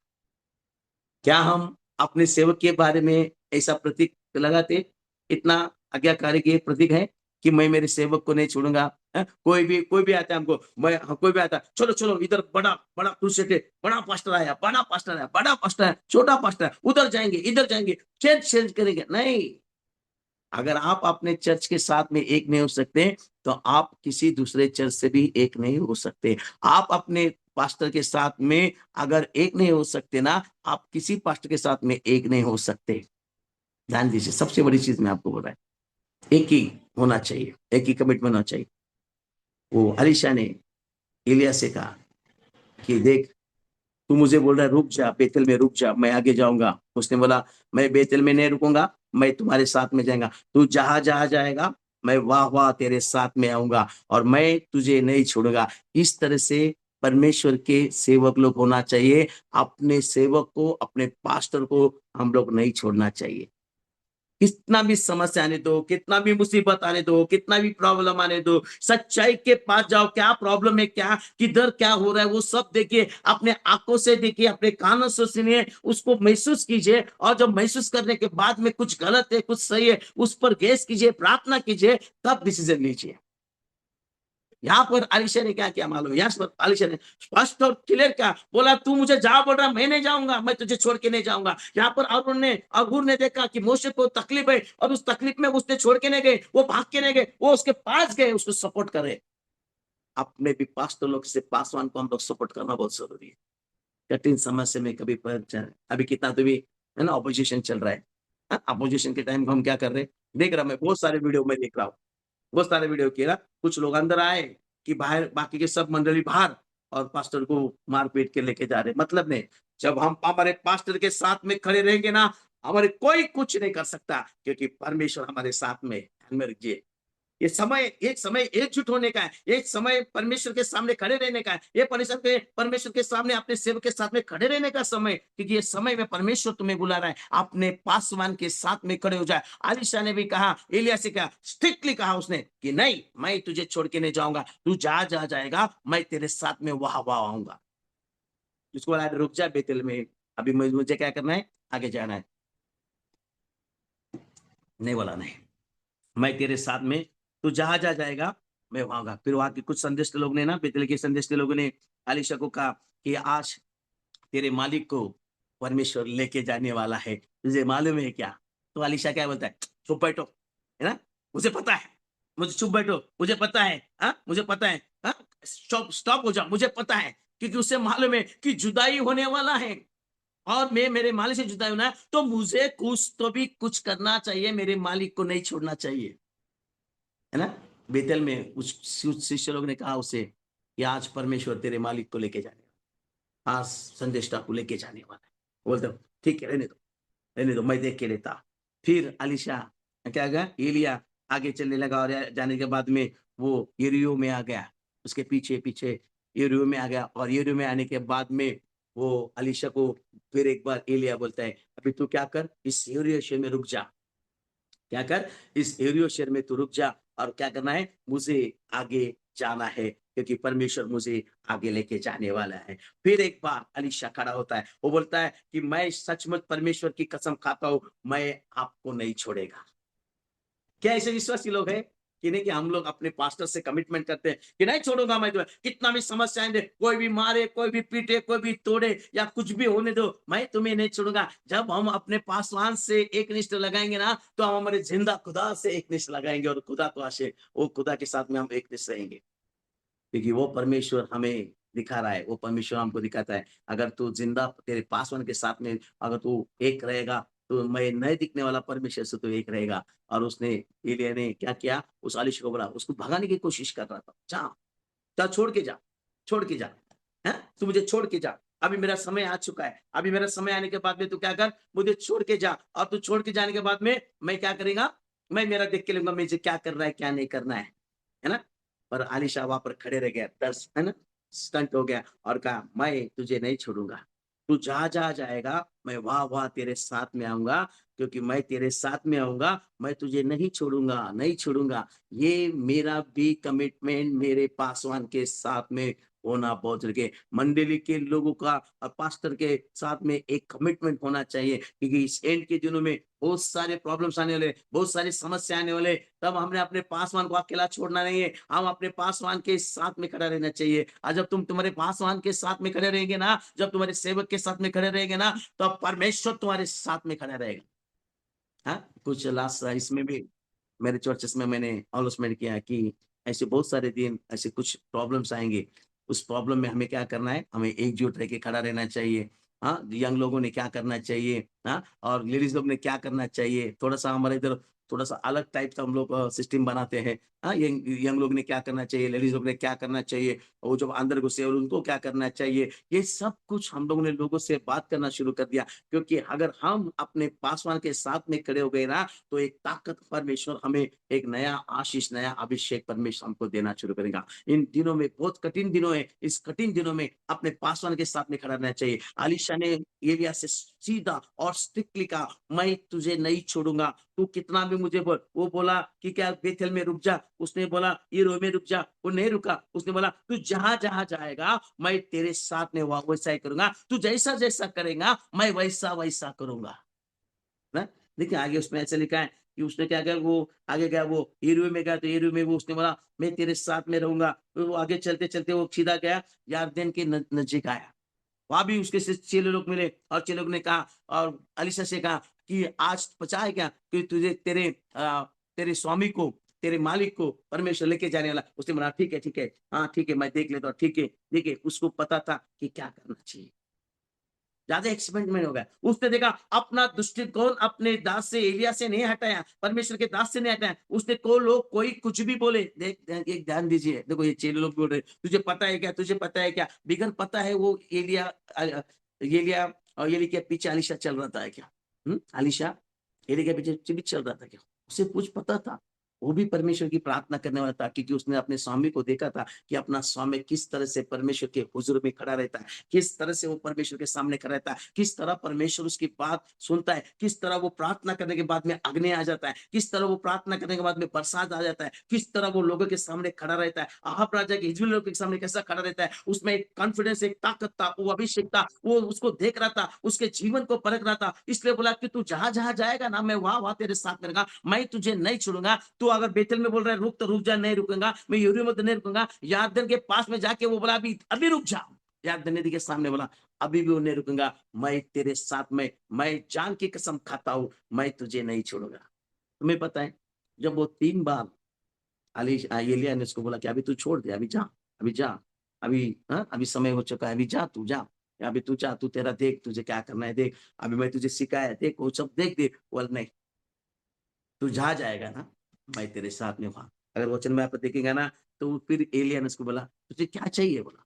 क्या हम अपने सेवक के बारे में ऐसा प्रतीक लगाते? इतना आज्ञाकारी ये प्रतीक है कि मैं मेरे सेवक को नहीं छोड़ूंगा। कोई भी आता है हमको, कोई भी आता है, चलो चलो इधर बड़ा बड़ा क्रूसेड है, बड़ा पास्टर आया, बड़ा पास्टर आया, बड़ा पास्टर है, छोटा पास्टर है, उधर जाएंगे इधर जाएंगे, चेंज चेंज करेंगे। नहीं, अगर आप अपने चर्च के साथ में एक नहीं हो सकते, तो आप किसी दूसरे चर्च से भी एक नहीं हो सकते। आप अपने पास्टर के साथ में अगर एक नहीं हो सकते ना, आप किसी पास्टर के साथ में एक नहीं हो सकते। ध्यान दीजिए, सबसे बड़ी चीज मैं आपको बोल रहा है, एक ही होना चाहिए, एक ही कमिटमेंट होना चाहिए। वो अलीशा ने एलिय्याह से कहा कि देख, तू मुझे बोल रहा है रुक जा, बेतेल में रुक जा, मैं आगे जाऊंगा। उसने बोला, मैं बेतेल में नहीं रुकूंगा, मैं तुम्हारे साथ में जाएगा। तू जहां जहां जाएगा, मैं वाह वाह तेरे साथ में आऊंगा, और मैं तुझे नहीं छोड़ूंगा। इस तरह से परमेश्वर के सेवक लोग होना चाहिए। अपने सेवक को, अपने पास्टर को हम लोग नहीं छोड़ना चाहिए। कितना भी समस्या आने दो, कितना भी मुसीबत आने दो, कितना भी प्रॉब्लम आने दो, सच्चाई के पास जाओ। क्या प्रॉब्लम है, क्या किधर क्या हो रहा है, वो सब देखिए, अपने आंखों से देखिए, अपने कानों से सुनिए, उसको महसूस कीजिए। और जब महसूस करने के बाद में कुछ गलत है कुछ सही है, उस पर गैस कीजिए, प्रार्थना कीजिए, तब डिसीजन लीजिए। यहाँ पर अलीशा ने क्या किया मालूम है? यहाँ पर अलीशा ने स्पष्ट और क्लियर क्या बोला, तू मुझे जा बोल रहा, मैं नहीं जाऊंगा, मैं तुझे छोड़ के नहीं जाऊंगा। यहाँ पर अगुर ने देखा कि मोशे को तकलीफ है, और उस तकलीफ में उसने छोड़ के नहीं गए, वो भाग के नहीं गए, वो उसके पास गए, उसको सपोर्ट करे। अपने भी पास्टर लोग से, पासवान को हम लोग सपोर्ट करना बहुत जरूरी है। कठिन समस्या में कभी अभी कितना तो भी है ना, अपोजिशन चल रहा है। अपोजिशन के टाइम हम क्या कर रहे हैं, देख रहा, मैं बहुत सारे वीडियो में देख रहा हूँ, बहुत सारे वीडियो किया। कुछ लोग अंदर आए कि बाहर, बाकी के सब मंडली बाहर, और पास्टर को मार पीट के लेके जा रहे। मतलब नहीं, जब हम हमारे पास्टर के साथ में खड़े रहेंगे ना, हमारे कोई कुछ नहीं कर सकता, क्योंकि परमेश्वर हमारे साथ में है। ध्यान में रखिए, ये समय, एक समय एकजुट होने का है, एक समय परमेश्वर के सामने खड़े रहने का है, ये परमेश्वर के सामने अपने सेवक के साथ में खड़े रहने का समय, क्योंकि ये समय में परमेश्वर तुम्हें बुला रहा है, अपने पासवान के साथ में खड़े हो जाए। आलिशा ने भी कहा, एलिय्याह से कहा, स्ट्रिक्टली कहा उसने कि नहीं, मैं तुझे छोड़ के नहीं जाऊंगा, तू जहां जहां जाएगा मैं तेरे साथ में वहां वहां आऊंगा। उसको बोला, रुक जा बेतेल में, अभी मुझे क्या करना है, आगे जाना है। नहीं बोला, नहीं, मैं तेरे साथ में, तू जहां जहां जाएगा मैं वहां आऊंगा। फिर वहां के कुछ संदेश लोग ने ना, बेतल के संदेश लोगों ने अलीशा को कहा कि आज तेरे मालिक को परमेश्वर लेके जाने वाला है, तुझे मालूम है क्या? तो अलीशा क्या बोलता है, चुप बैठो, है ना, मुझे पता है, मुझे चुप बैठो, मुझे पता है, मुझे पता है, स्टॉप स्टॉप हो जाओ, मुझे पता है। क्योंकि उसे मालूम है कि जुदाई होने वाला है, और मैं मेरे मालिक से जुदा होना है, तो मुझे कुछ तो भी कुछ करना चाहिए, मेरे मालिक को नहीं छोड़ना चाहिए, है ना। बेतल में उस शिष्य लोग ने कहा उसे कि आज परमेश्वर तेरे मालिक को लेके जाने वाला, आज संदेष्टा को लेके जाने वाला है। बोलते ठीक है, रहने दो, मैं देख के लेता। फिर अलीशा क्या गया, एलिय्याह आगे चलने लगा, और जाने के बाद में वो यरीहो में आ गया, उसके पीछे पीछे यरीहो में आ गया। और यरीहो में आने के बाद में वो अलीशा को फिर एक बार एलिय्याह बोलता है, अभी तू क्या कर, इस यरीहो शहर में रुक जा, क्या कर, इस एरियो शहर में तू रुक जा, और क्या करना है, मुझे आगे जाना है, क्योंकि परमेश्वर मुझे आगे लेके जाने वाला है। फिर एक बार अलीशा खड़ा होता है, वो बोलता है कि मैं सचमुच परमेश्वर की कसम खाता हूं, मैं आपको नहीं छोड़ेगा। क्या ऐसे विश्वासी लोग हैं कि नहीं, कि हम लोग अपने पास्टर से कमिटमेंट करते हैं कि नहीं छोड़ूंगा मैं तुम्हें, कितना भी समस्याएं दे, कोई भी मारे, कोई भी पीटे, कोई भी तोड़े, या कुछ भी होने दो, मैं तुम्हें नहीं छोड़ूंगा। जब हम अपने पासवान से एक निष्ठ लगाएंगे ना, तो हम हमारे जिंदा खुदा से एक निष्ठ लगाएंगे, और खुदा को आशे, वो खुदा के साथ में हम एक निष्ठ रहेंगे, क्योंकि वो परमेश्वर हमें दिखा रहा है, वो परमेश्वर हमको दिखाता है। अगर तू जिंदा तेरे पासवान के साथ में अगर तू एक रहेगा, तो मैं नहीं दिखने वाला परमेश्वर से तू एक रहेगा। और उसने एलिय्याह ने क्या किया, उस आलिश को बोला, उसको भगाने की कोशिश कर रहा था, जा जा, छोड़ के जा, छोड़ के जा, है, तू मुझे छोड़ के जा, अभी मेरा समय आ चुका है, अभी मेरा समय आने के बाद में तू क्या कर, मुझे छोड़ के जा। और तू छोड़ के जाने के बाद में मैं क्या करेगा, मैं मेरा देख के लूंगा मुझे क्या करना है क्या नहीं करना है ना। पर आलिशा वहां पर खड़े रह गया, दर्श है ना, स्टंट हो गया, और कहा मैं तुझे नहीं छोड़ूंगा, तू जहां जहां जाएगा मैं वाह वाह तेरे साथ में आऊंगा, क्योंकि मैं तेरे साथ में आऊंगा, मैं तुझे नहीं छोड़ूंगा, नहीं छोड़ूंगा। ये मेरा भी कमिटमेंट मेरे पासवान के साथ में होना बहुत जरूरी है। मंडली के लोगों का और पास्टर के साथ में एक कमिटमेंट होना चाहिए, क्योंकि इस एंड के दिनों में बहुत सारे प्रॉब्लम्स आने वाले, बहुत सारी समस्या आने वाले। तब हमने अपने पासवान को अकेला छोड़ना नहीं है, हम अपने पासवान के साथ में खड़ा रहना चाहिए। और जब तुम तुम्हारे पासवान के साथ में खड़े रहेंगे ना, जब तुम्हारे सेवक के साथ में खड़े रहेंगे ना, तो परमेश्वर तुम्हारे साथ में खड़ा रहेगा। हाँ, कुछ लास्ट इसमें भी मेरे चर्चेस में मैंने अनाउंसमेंट किया कि ऐसे बहुत सारे दिन, ऐसे कुछ प्रॉब्लम्स आएंगे। उस प्रॉब्लम में हमें क्या करना है, हमें एकजुट रह के खड़ा रहना चाहिए। हाँ, यंग लोगों ने क्या करना चाहिए, हाँ, और लेडीज लोग ने क्या करना चाहिए। थोड़ा सा हमारे इधर थोड़ा सा अलग टाइप का हम लोग सिस्टम बनाते हैं। हाँ, यंग यंग लोग ने क्या करना चाहिए, लेडीज लोग ने क्या करना चाहिए, वो जो अंदर घुसे और उनको क्या करना चाहिए। ये सब कुछ हम लोगों ने लोगों से बात करना शुरू कर दिया, क्योंकि अगर हम अपने पासवान के साथ में खड़े हो गए ना, तो एक ताकत परमेश्वर हमें एक नया आशीष, नया अभिषेक परमेश्वर हमको देना शुरू करेगा। इन दिनों में बहुत कठिन दिनों है, इस कठिन दिनों में अपने पासवान के साथ में खड़ा रहना चाहिए। आलिशा ने एलिय्याह से सीधा और स्ट्रिक्टली कहा, मैं तुझे नहीं छोड़ूंगा, तू कितना भी मुझे बोल। वो बोला कि क्या बेथेल में रुक जा, उसने बोला यरीहो में रुक जा, वो नहीं रुका। उसने बोला तू जहां जहां जाएगा मैं तेरे साथ में वैसा ही करूंगा, तू जैसा जैसा करेगा मैं वैसा वैसा करूंगा ना। देखिए आगे उसमें ऐसे लिखा है कि उसने क्या किया, वो आगे गया, वो यरीहो में गया, तो यरीहो में वो उसने बोला मैं तेरे साथ में रहूंगा। तो वो आगे चलते चलते वो सीधा गया, यारदन के नजदीक आया। वहां भी उसके से चेले लोग मिले, और चेले लोग ने कहा, और अलीशा से कहा कि आज पचा है क्या कि तुझे तेरे स्वामी को, तेरे मालिक को परमेश्वर लेके जाने वाला। उसने बोला ठीक है ठीक है, हाँ ठीक है, मैं देख लेता हूँ, ठीक है। देखिए उसको पता था कि क्या करना चाहिए, ज्यादा एक्सपेरिमेंट हो गया। उसने देखा अपना दृष्टिकोण अपने दास से, एलिया से नहीं हटाया, परमेश्वर के दास से नहीं हटाया। उसने को लोग कोई कुछ भी बोले, एक ध्यान दीजिए, देखो ये चेले लोग बोल रहे तुझे पता है क्या, तुझे पता है क्या, बिगन पता है वो एलिया और एली के पीछे अलीशा चल रहा था क्या। अलीशा एली के पीछे भी चल रहा था क्या, उसे कुछ पता था। वो भी परमेश्वर की प्रार्थना करने वाला था, क्योंकि उसने अपने स्वामी को देखा था कि अपना स्वामी किस तरह से परमेश्वर के हुजूर में खड़ा रहता है, किस तरह से वो परमेश्वर के सामने खड़ा रहता है, किस तरह परमेश्वर उसकी बात सुनता है, किस तरह वो प्रार्थना करने के बाद में अग्नि आ जाता है, किस तरह वो प्रार्थना करने के बाद में बरसात आ जाता है, किस तरह वो लोगों के सामने खड़ा रहता है। आहब राजा के हिजबुल लोगों के सामने कैसा खड़ा रहता है, उसमें एक कॉन्फिडेंस, एक ताकत था, वो अभिषेक था, वो उसको देख रहा था, उसके जीवन को परख रहा था। इसलिए बोला कि तू जहां जहां जाएगा ना, मैं वहां वहां तेरे साथ में रहूंगा, मैं तुझे नहीं छोड़ूंगा। तू अगर बेतल में बोल रहा है रुक, तो रुक जा, नहीं रुकूंगा। मैं यरीहो में तो नहीं रुकूंगा। यारदन के पास में जाके वो बोला अभी अभी रुक जा। यारदन नदी के सामने बोला अभी भी वो नहीं रुकूंगा, मैं तेरे साथ में, मैं जान की कसम खाता हूं, मैं तुझे नहीं छोड़ूंगा। तुम्हें पता है, जब वो 3 बार अली एलिय्याह ने उसको बोला कि अभी तू छोड़ दे, अभी जा, अभी जा, अभी, हाँ, अभी समय हो चुका है, अभी जा, तू जा, अभी तू जा, तू तेरा देख, तुझे क्या करना है देख, अभी मैं तुझे सिखाया देख, वो सब देख दे। बोल नहीं, तू जहाँ जाएगा ना मैं तेरे साथ में वहां। अगर वचन में आप देखेंगे ना, तो फिर एलिय्याह ने उसको बोला तुझे क्या चाहिए, बोला,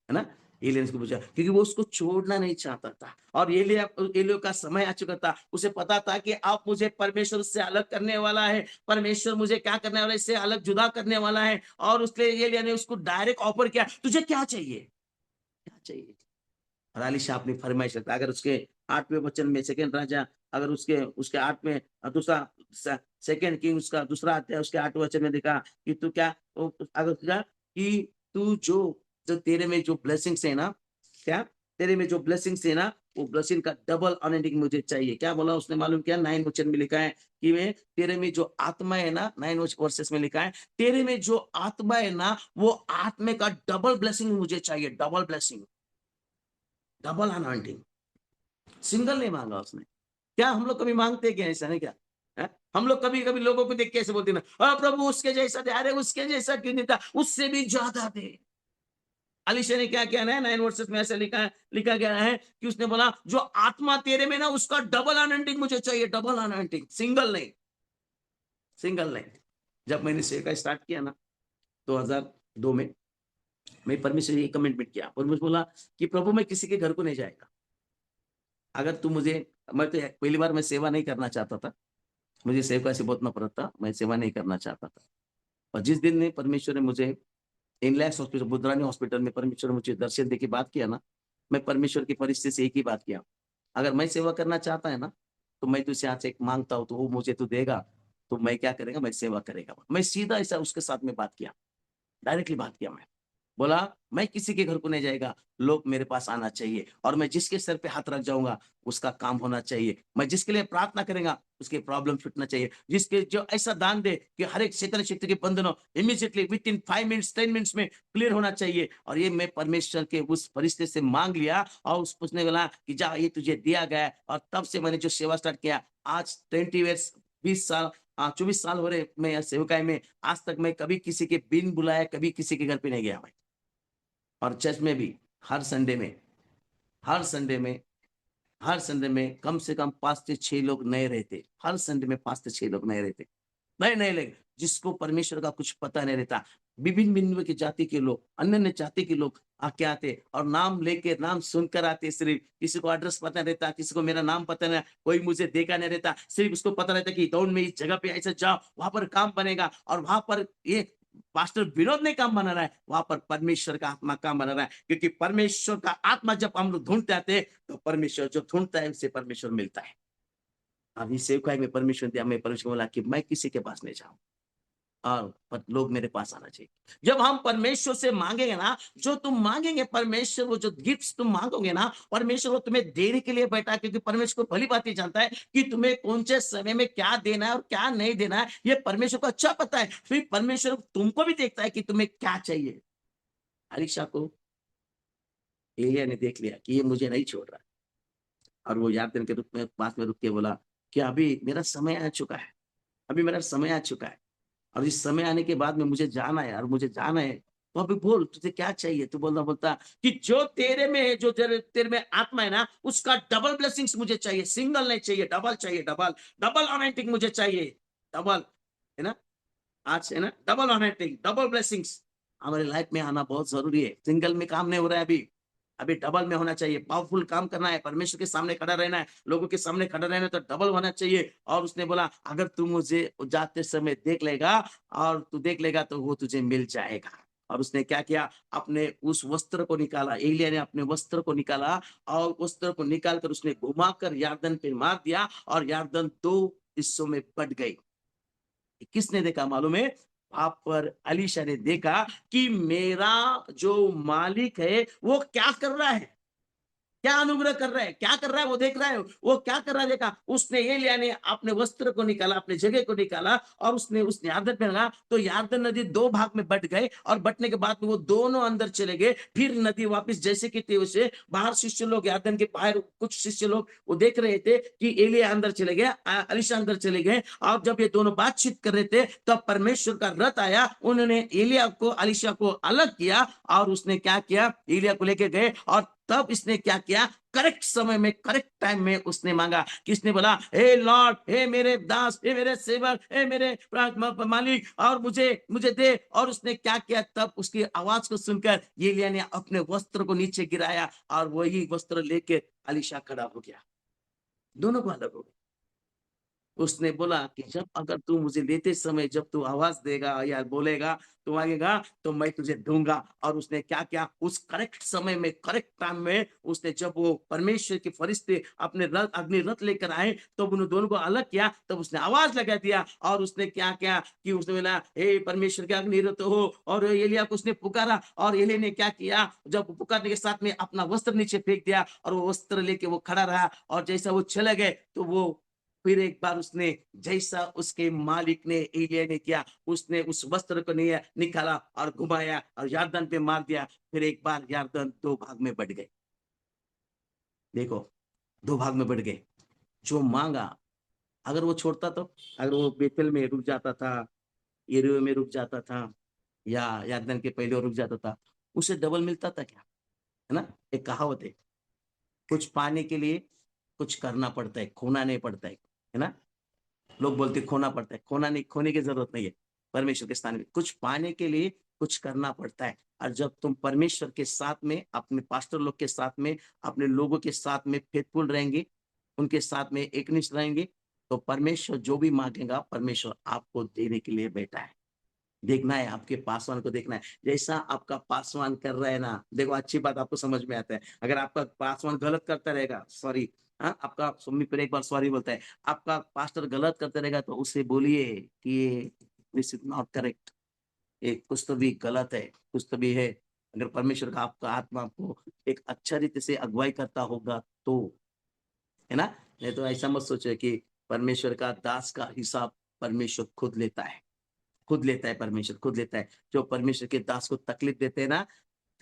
है ना। एलिय्याह ने उसको पूछा, क्योंकि वो उसको छोड़ना नहीं चाहता था, और एलिय्याह का समय आ चुका था। उसे पता था कि आप मुझे परमेश्वर से अलग करने वाला है, परमेश्वर मुझे क्या करने वाला है, इससे अलग जुदा करने वाला है। और उसके एलिय्याह ने उसको डायरेक्ट ऑफर किया, तुझे क्या चाहिए, क्या चाहिए। और अलीशा अपनी फरमाइश रखता। अगर उसके 8वें वचन में, सेकंड राजा, अगर उसके उसके 8 में दूसरा सेकंड किंग उसका दूसरा अध्याय उसके 8वें वचन में देखा कि तू क्या, अगर क्या कि तू जो जो तेरे में जो ब्लेसिंग्स है ना, क्या तेरे में जो ब्लेसिंग्स है ना, वो ब्लेसिंग का डबल अनएंडिंग मुझे चाहिए। क्या बोला उसने मालूम किया, 9 वचन में लिखा है कि मैं तेरे में जो आत्मा है ना, 9 वर्सेस में लिखा है, तेरे में जो आत्मा है ना, वो आत्मा का डबल ब्लेसिंग मुझे चाहिए, double blessing, double anointing. Single नहीं मांगा उसने। क्या हम लोग कभी मांगते हैं क्या, ऐसा नहीं क्या है? हम लोग कभी कभी लोगों को देख के ऐसे बोलते हैं ना, प्रभु उसके जैसा दे, अरे उसके जैसा क्यों नहीं था, उससे भी ज्यादा दे। अलीशा ने क्या किया ना, 9 वर्सेस में ऐसा लिखा गया है कि उसने बोला जो आत्मा तेरे में ना, उसका डबल अनॉइंटिंग मुझे चाहिए, डबल अनॉइंटिंग, सिंगल नहीं, सिंगल नहीं। जब मैंने सेवा स्टार्ट किया ना 2002 में, मैं परमेश्वर ये कमिटमेंट किया, और मुझे बोला कि प्रभु मैं किसी के घर को नहीं जाएगा। अगर तू मुझे, मैं तो पहली बार मैं सेवा नहीं करना चाहता था, मुझे सेवका से बहुत नफरत था, मैं सेवा नहीं करना चाहता था। और जिस दिन ने परमेश्वर ने मुझे इनलैक्स हॉस्पिटल, बुधरानी हॉस्पिटल में परमेश्वर ने मुझे दर्शन देके बात किया ना, मैं परमेश्वर की परिस्थिति से एक ही बात किया, अगर मैं सेवा करना चाहता है ना, तो मैं तुझसे आज एक माँगता हूँ, तो वो मुझे तू देगा, तो मैं क्या करेगा, मैं सेवा करेगा। मैं सीधा ऐसा उसके साथ में बात किया, डायरेक्टली बात किया मैं। बोला, "मैं किसी के घर को नहीं जाएगा, लोग मेरे पास आना चाहिए और मैं जिसके सर पे हाथ रख जाऊँगा, उसका काम होना चाहिए। मैं जिसके लिए प्रार्थना करेगा, उसकी प्रॉब्लम छूटना चाहिए। जिसके जो ऐसा दान दे कि हर एक शैतानी शक्ति के बंधनों इमीडिएटली विथिन 5 मिनट्स, 10 मिनट्स में क्लियर होना चाहिए।" और ये मैं परमेश्वर के उस फरिश्ते से माँग लिया और उसने बोला कि, "जा, ये तुझे दिया गया है।" और तब से मैंने जो सेवा स्टार्ट किया, आज 20 इयर्स 20 साल 24 साल हो रहे मैं यहाँ सेवकाई में। आज तक मैं कभी किसी के बिन बुलाए, कभी किसी के घर पे नहीं गया भाई। और चर्च में भी हर संडे में हर संडे में हर संडे में कम से कम 5 से 6 लोग नए रहते। हर संडे में 5 से 6 लोग नए रहते। नए-नए लोग जिसको परमेश्वर का कुछ पता नहीं रहता। विभिन्न-विभिन्न की जाति के लोग, अन्य-अन्य जाति के लोग आके आते और नाम लेके नाम सुनकर आते सिर्फ। किसी को एड्रेस पता नहीं रहता, किसी को मेरा नाम पता नहीं, कोई मुझे देखा नहीं रहता। सिर्फ उसको पता रहता कि दौड़ में इस जगह पे ऐसे जाओ, वहाँ पर काम बनेगा और वहाँ पर ये पास्टर विनोद नहीं काम बना रहा है, वहाँ पर परमेश्वर का आत्मा काम बना रहा है। क्योंकि परमेश्वर का आत्मा जब हम लोग ढूँढते आते हैं, तो परमेश्वर जो ढूँढता है उसे परमेश्वर मिलता है। अभी सेवकाई में परमिशन दिया, मैं परमेश्वर को बोला कि मैं किसी के पास नहीं जाऊँ और पर लोग मेरे पास आना चाहिए। जब हम परमेश्वर से माँगेंगे ना, जो तुम माँगेंगे परमेश्वर वो जो गिफ्ट्स तुम माँगोगे ना, परमेश्वर वो तुम्हें देने के लिए बैठा है क्योंकि परमेश्वर को भली-भाँति जानता है कि तुम्हें कौन-से समय में क्या देना है और क्या नहीं देना है, ये परमेश्वर को अच्छा पता है। फिर परमेश्वर तुमको भी देखता है कि तुम्हें क्या चाहिए। अलीशा को एलिय्याह ने देख लिया कि ये मुझे नहीं छोड़ रहा और वो यारदन के रुख में पास में रुक के बोला कि अभी मेरा समय आ चुका है, अभी मेरा समय आ चुका है। और इस समय आने के बाद में मुझे जाना है और मुझे जाना है, तो अभी बोल तुझे क्या चाहिए? तू बोलता कि जो तेरे में है, जो तेरे तेरे में आत्मा है ना, उसका डबल ब्लेसिंग्स मुझे चाहिए, सिंगल नहीं चाहिए, डबल, डबल अनॉइंटिंग मुझे चाहिए, डबल, है ना? आज है ना? डबल अनॉइंटिंग, डबल ब्लेसिंग्स हमारे लाइफ में आना बहुत ज़रूरी है। सिंगल में काम नहीं हो रहा है अभी। अभी डबल में होना चाहिए, पावरफुल काम करना है, परमेश्वर के सामने खड़ा रहना है, लोगों के सामने खड़ा रहना है तो डबल होना चाहिए। और उसने बोला अगर तू मुझे जाते समय देख लेगा और तू देख लेगा तो वो तुझे मिल जाएगा। और उसने क्या किया? अपने उस वस्त्र को निकाला, एलिय्याह ने अपने वस्त्र को निकाला और वस्त्र को निकाल कर उसने घुमाकर यरदन पे मार दिया और यरदन 2 हिस्सों में बँट गई। किसने देखा मालूम है? वहाँ पर अलीशा ने देखा कि मेरा जो मालिक है, वो क्या कर रहा है? क्या अनुग्रह कर रहा है? क्या कर रहा है? वो देख रहा है। वो क्या कर रहा है देखा। उसने एलिय्याह ने अपने वस्त्र को निकाला, अपने जगह को निकाला और उसने उस यरदन में लगा, तो यरदन नदी 2 भाग में बँट गए और बँटने के बाद में वो दोनों अंदर चले गए। फिर नदी वापस जैसे की थी वैसे बाहर शिष्य लोग यरदन के बाहर कुछ शिष्य लोग वो देख रहे थे कि एलिय्याह अंदर चले गए, अलीशा अंदर चले गए और जब ये दोनों बातचीत कर रहे थे, तब परमेश्वर का रथ आया। उन्होंने एलिय्याह को, अलीशा को अलग किया और उसने क्या किया? एलिय्याह को लेके गए और तब इसने क्या किया? करेक्ट समय में, करेक्ट टाइम में उसने माँगा। किसने बोला, "हे लॉर्ड, हे मेरे दास, हे मेरे सेवक, हे मेरे मालिक और मुझे मुझे दे।" और उसने क्या किया? तब उसकी आवाज़ को सुनकर एलिय्याह ने अपने वस्त्र को नीचे गिराया और वही वस्त्र लेके अलीशा खड़ा हो गया। दोनों को अलग हो गया। उसने बोला कि जब अगर तू मुझे लेते समय जब तू आवाज़ देगा या बोलेगा, तू माँगेगा तो मैं तुझे दूँगा। और उसने क्या किया? उस करेक्ट समय में, करेक्ट टाइम में उसने जब वो परमेश्वर के फरिश्ते अपने रथ अग्नि रथ लेकर आए, तब उन दोनों को अलग किया, तब उसने आवाज़ लगा दिया और उसने क्या किया कि उसने बोला, "हे परमेश्वर के अग्नि रथ हो।" और एलिय्याह को उसने पुकारा और एलिय्याह ने क्या किया? जब पुकारने के साथ में अपना वस्त्र नीचे फेंक दिया और वो वस्त्र लेके वो खड़ा रहा और जैसा वो चले गए, तो वो फिर एक बार उसने जैसा उसके मालिक ने एलिय्याह ने किया, उसने उस वस्त्र को निकाला और घुमाया और यरदन पे मार दिया। फिर एक बार यरदन 2 भाग में बँट गए। देखो, 2 भाग में बँट गए। जो माँगा, अगर वो छोड़ता तो? अगर वो बेतेल में रुक जाता था, यरीहो में रुक जाता था या यरदन के पहले रुक जाता था, उसे डबल मिलता था क्या? है ना? एक कहावत है, कुछ पाने के लिए कुछ करना पड़ता है, खोना नहीं पड़ता है ना? लोग बोलते खोना पड़ता है, खोना नहीं, खोने की ज़रूरत नहीं है। परमेश्वर के स्थान में कुछ पाने के लिए कुछ करना पड़ता है और जब तुम परमेश्वर के साथ में, अपने पास्टर लोग के साथ में, अपने लोगों के साथ में फेथफुल रहेंगे, उनके साथ में एकनिष्ठ रहेंगे, तो परमेश्वर जो भी माँगेगा, परमेश्वर आपको देने के लिए बैठा है। देखना है, आपके पासवान को देखना है। जैसा आपका पासवान कर रहा है ना, देखो अच्छी बात आपको समझ में आता है। अगर आपका पासवान गलत करता रहेगा, सॉरी हाँ, आपका सुम्मी फिर एक बार सॉरी बोलता है। आपका पास्टर गलत करते रहेगा तो उससे बोलिए कि ये दिस इज़ नॉट करेक्ट। ये कुछ तो भी गलत है, कुछ तो भी है। अगर परमेश्वर का आपका आत्मा आपको एक अच्छा रीति से अगुवाई करता होगा तो, है ना? नहीं तो ऐसा मत सोचिए कि परमेश्वर का दास का हिसाब परमेश्वर खुद लेता है। खुद लेता है परमेश्वर, खुद लेता है। जो परमेश्वर के दास को तकलीफ देते हैं ना,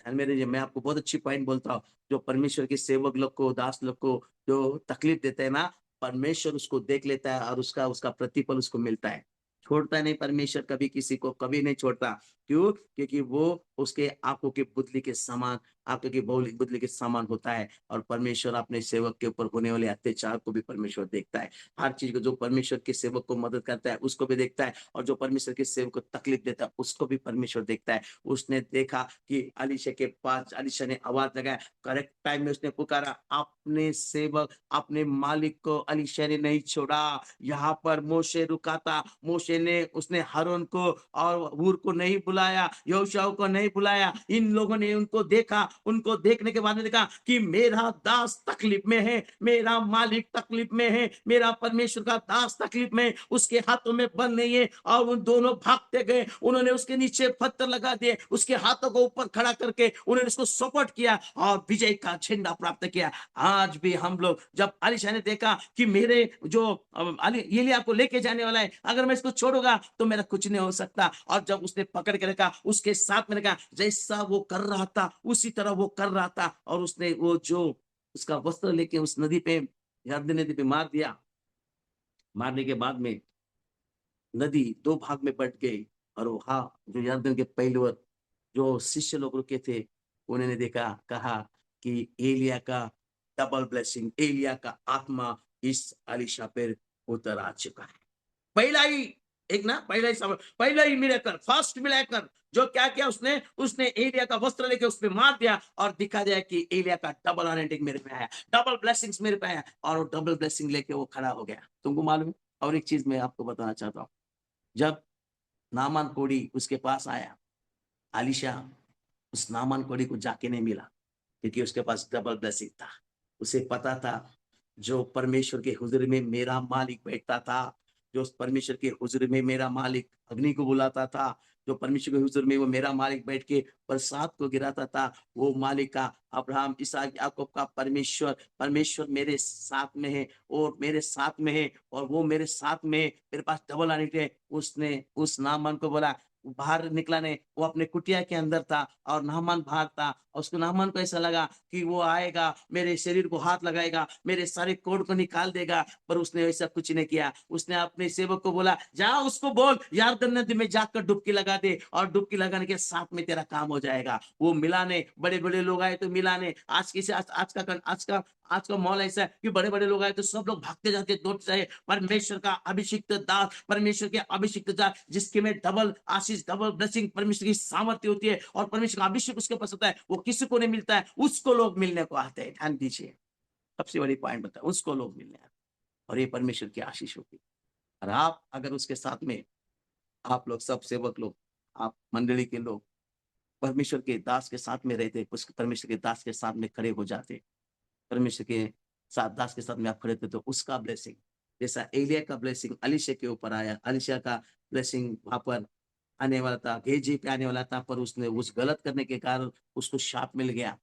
ध्यान में रखिए, मैं आपको बहुत अच्छी पॉइंट बोलता हूँ। जो परमेश्वर के सेवक लोग को, दास लोग को जो तकलीफ देते हैं ना, परमेश्वर उसको देख लेता है और उसका उसका प्रतिफल उसको मिलता है। छोड़ता नहीं परमेश्वर कभी किसी को, कभी नहीं छोड़ता। क्यों? क्योंकि वो उसके आँखों की पुतली के समान, आँखों की बौली पुतली के समान होता है और परमेश्वर अपने सेवक के ऊपर होने वाले अत्याचार को भी परमेश्वर देखता है। हर चीज़ को जो परमेश्वर के सेवक को मदद करता है, उसको भी देखता है और जो परमेश्वर के सेवक को तकलीफ देता है, उसको भी परमेश्वर देखता है। उसने देखा कि अलीशा के पास, अलीशा ने आवाज़ लगाया, करेक्ट टाइम में उसने पुकारा, अपने सेवक, अपने मालिक को अलीशा ने नहीं छोड़ा। यहाँ पर मोशे रुका था, मोशे ने उसने हारून को और हूर को नहीं बुलाया, यहोशू को नहीं बुलाया। इन लोगों ने उनको देखा, उनको देखने के बाद में देखा कि मेरा दास तकलीफ में है, मेरा मालिक तकलीफ में है, मेरा परमेश्वर का दास तकलीफ में है, उसके हाथों में बल नहीं है। और उन दोनों भागते गए, उन्होंने उसके नीचे पत्थर लगा दिए, उसके हाथों को ऊपर खड़ा करके उन्होंने उसको सपोर्ट किया और विजय का झंडा प्राप्त किया। आज भी हम लोग, जब अलीशा ने देखा कि मेरे जो अली एलिय्याह को लेके जाने वाला है, अगर मैं इसको छोड़ूंगा तो मेरा कुछ नहीं हो सकता। और जब उसने पकड़ के रखा, उसके साथ में रखा, जैसा वो कर रहा था उसी तरह वो कर रहा था और उसने वो जो उसका वस्त्र लेके उस नदी पे, यरदन नदी पे मार दिया। मारने के बाद में नदी 2 भाग में बँट गई और वहाँ जो यरदन के पहली ओर जो शिष्य लोग रुके थे, उन्होंने देखा, कहा कि एलिय्याह का डबल ब्लेसिंग, एलिय्याह का आत्मा इस एलीशा पर उतर आ चुका है। पहला ही एक ना पहला ही समय, पहला ही मिरेकल, फर्स्ट मिरेकल जो क्या किया उसने, उसने एलिय्याह का वस्त्र लेके उस पे मार दिया और दिखा दिया कि एलिय्याह का डबल अनॉइंटिंग मेरे पे आया, डबल ब्लेसिंग्स मेरे पे आया और वो डबल ब्लेसिंग लेके वो खड़ा हो गया। तुमको मालूम है? और एक चीज़ मैं आपको बताना चाहता हूँ। जब नामान कोढ़ी उसके पास आया, एलीशा उस नामान कोढ़ी को जाके नहीं मिला क्योंकि उसके पास डबल ब्लेसिंग था। उसे पता था जो परमेश्वर के हुज़ूर में मेरा मालिक बैठता था, जो उस परमेश्वर के हुज़ूर में मेरा मालिक अग्नि को बुलाता था, जो परमेश्वर के हुज़ूर में वो मेरा मालिक बैठ के बरसात को गिराता था, वो मालिक का अब्राहम, इसहाक, याकूब का परमेश्वर, परमेश्वर मेरे साथ में है और मेरे साथ में है और वो मेरे साथ में है, मेरे पास डबल अनॉइंटिंग है। उसने उस नामान को बोला, बाहर निकला नहीं, वो अपने कुटिया के अंदर था और नामान बाहर था और उसको, नामान को ऐसा लगा कि वो आएगा, मेरे शरीर को हाथ लगाएगा, मेरे सारे कोढ़ को निकाल देगा, पर उसने ऐसा कुछ नहीं किया। उसने अपने सेवक को बोला, जा उसको बोल यरदन नदी में जाकर डुबकी लगा दे और डुबकी लगाने के साथ में तेरा काम हो जाएगा। वो मिलाने, बड़े-बड़े लोग आए तो मिलाने, आज का माहौल ऐसा है कि बड़े-बड़े लोग आए तो सब लोग भागते जाते, दौड़ते जाए। परमेश्वर का अभिषिक्त दास, परमेश्वर के अभिषिक्त दास जिसके में डबल आशीष, डबल ब्लेसिंग, परमेश्वर की सामर्थ्य होती है और परमेश्वर का अभिषेक उसके पास होता है, वो किसी को नहीं मिलता है, उसको लोग मिलने को आते हैं। ध्यान दीजिए, सबसे बड़ी पॉइंट बताओ, उसको लोग मिलने आते हैं और ये परमेश्वर की आशीष होती है। और आप अगर उसके साथ में, आप लोग सब सेवक लोग, आप मंडली के लोग परमेश्वर के दास के साथ में रहते, उस परमेश्वर के दास के साथ में खड़े हो जाते, परमेश्वर के साथ दास के साथ में आप खड़े थे तो उसका ब्लेसिंग, जैसा एलिय्याह का ब्लेसिंग एलीशा के ऊपर आया, एलीशा का ब्लेसिंग वहां पर आने वाला था, गेजी पे आने वाला था, पर उसने उस गलत करने के कारण उसको शाप मिल गया।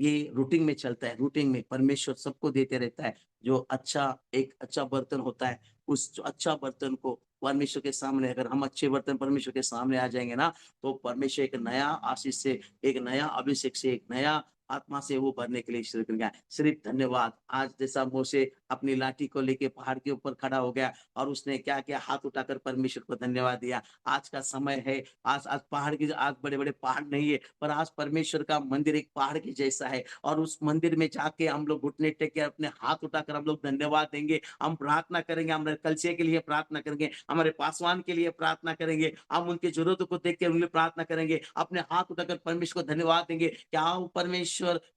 ये रूटीन में चलता है, रूटीन में परमेश्वर सबको देते रहता है। जो अच्छा, एक अच्छा बर्तन होता है, उस जो अच्छा बर्तन को परमेश्वर के सामने, अगर हम अच्छे बर्तन परमेश्वर के सामने आ जाएंगे ना, तो परमेश्वर एक नया आशीष से, एक नया अभिषेक से, एक नया आत्मा से वो भरने के लिए शुरू कर गया। सिर्फ धन्यवाद, आज जैसा मोशे अपनी लाठी को लेके पहाड़ के ऊपर खड़ा हो गया और उसने क्या किया, हाथ उठाकर परमेश्वर को धन्यवाद दिया। आज का समय है, आज आज पहाड़ की, आज बड़े बड़े पहाड़ नहीं है, पर आज परमेश्वर का मंदिर एक पहाड़ के जैसा है और उस मंदिर में जाके हम लोग घुटने टेक के अपने हाथ उठाकर हम लोग धन्यवाद देंगे, हम प्रार्थना करेंगे, हमारे कलशे के लिए प्रार्थना करेंगे, हमारे पासवान के लिए प्रार्थना करेंगे, हम उनकी जरूरतों को देख के उनके लिए प्रार्थना करेंगे, अपने हाथ उठाकर परमेश्वर को धन्यवाद देंगे। क्या वो परमेश्वर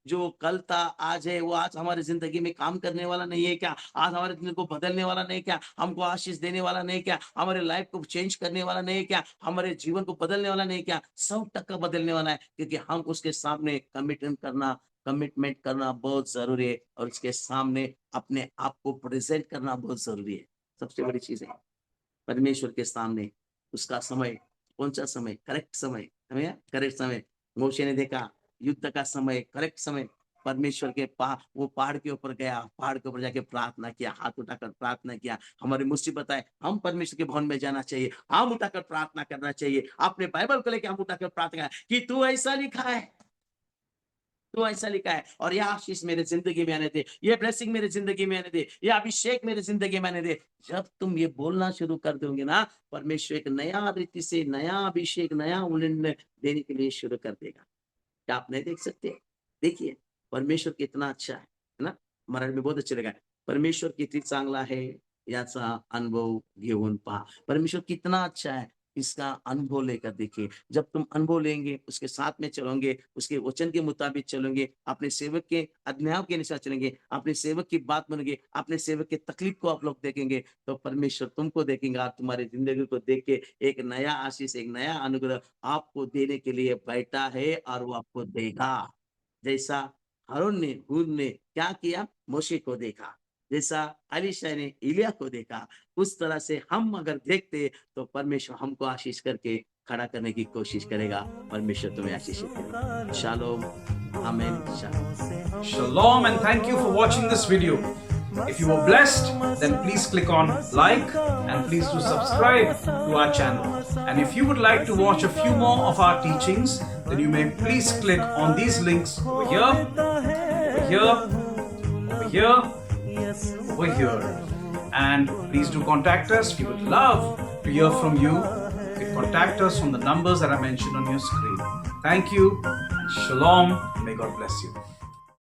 जो कल था आज है, वो आज हमारी जिंदगी में काम करने वाला नहीं है क्या? आज हमारे जिंदगी को बदलने वाला नहीं क्या? हमको आशीष देने वाला नहीं क्या? हमारे लाइफ को चेंज करने वाला नहीं क्या? हमारे जीवन को बदलने वाला नहीं क्या? 100% बदलने वाला है, क्योंकि हम उसके सामने कमिटमेंट करना कमिटमेंट करना बहुत जरूरी है और उसके सामने अपने आप को प्रेजेंट करना बहुत जरूरी है। सबसे बड़ी चीज है परमेश्वर के सामने उसका समय, कौन सा समय, करेक्ट समय, करेक्ट समय। मोशे ने देखा युद्ध का समय, करेक्ट समय, परमेश्वर के वो पहाड़ के ऊपर गया, पहाड़ के ऊपर जाके प्रार्थना किया, हाथ उठाकर प्रार्थना किया। हमारी मुसीबत है, हम परमेश्वर के भवन में जाना चाहिए, हम उठाकर प्रार्थना करना चाहिए। अपने बाइबल को लेकर हम उठाकर प्रार्थना कि तू ऐसा लिखा है, तो ऐसा लिखा है, और यह आशीष मेरे जिंदगी में आने दे, ये ब्लेसिंग मेरे जिंदगी में आने दे, ये अभिषेक मेरे जिंदगी में आने दे। जब तुम ये बोलना शुरू कर दोगे ना, परमेश्वर एक नया रीति से नया अभिषेक, नया उन्नयन देने के लिए शुरू कर देगा। क्या आप नहीं देख सकते? देखिए परमेश्वर कितना अच्छा है ना। मराठी में बहुत अच्छे लगा, परमेश्वर किती चांगला आहे याचा अनुभव घेऊन पहा। परमेश्वर कितना अच्छा है, इसका अनुभव लेकर देखिए। जब तुम अनुभव लेंगे, उसके साथ में चलोगे, उसके वचन के मुताबिक चलोगे, अपने सेवक के आज्ञाओं के अनुसार चलेंगे, अपने सेवक की बात मानेंगे, अपने सेवक के तकलीफ को आप लोग देखेंगे, तो परमेश्वर तुमको देखेंगे, आप तुम्हारी जिंदगी को देख के एक नया आशीष, एक नया अनुग्रह आपको देने के लिए बैठा है और वो आपको देगा। जैसा हूर ने क्या किया, मोशे को देखा, जैसा एलीशा ने एलिय्याह को देखा, उस तरह से हम अगर देखते तो परमेश्वर हमको आशीष करके खड़ा करने की कोशिश करेगा। परमेश्वर तुम्हें आशीषित करेगा। शालोम, आमीन, shalom. Shalom and thank you for watching this video. If you were blessed, then please click on like and please do subscribe to our channel. And if you would like to watch a few more of our teachings, then you may please click on these links over here, over here, over here, over here. And please do contact us. We would love to hear from you. You can contact us from the numbers that are mentioned on your screen. Thank you. Shalom. May God bless you.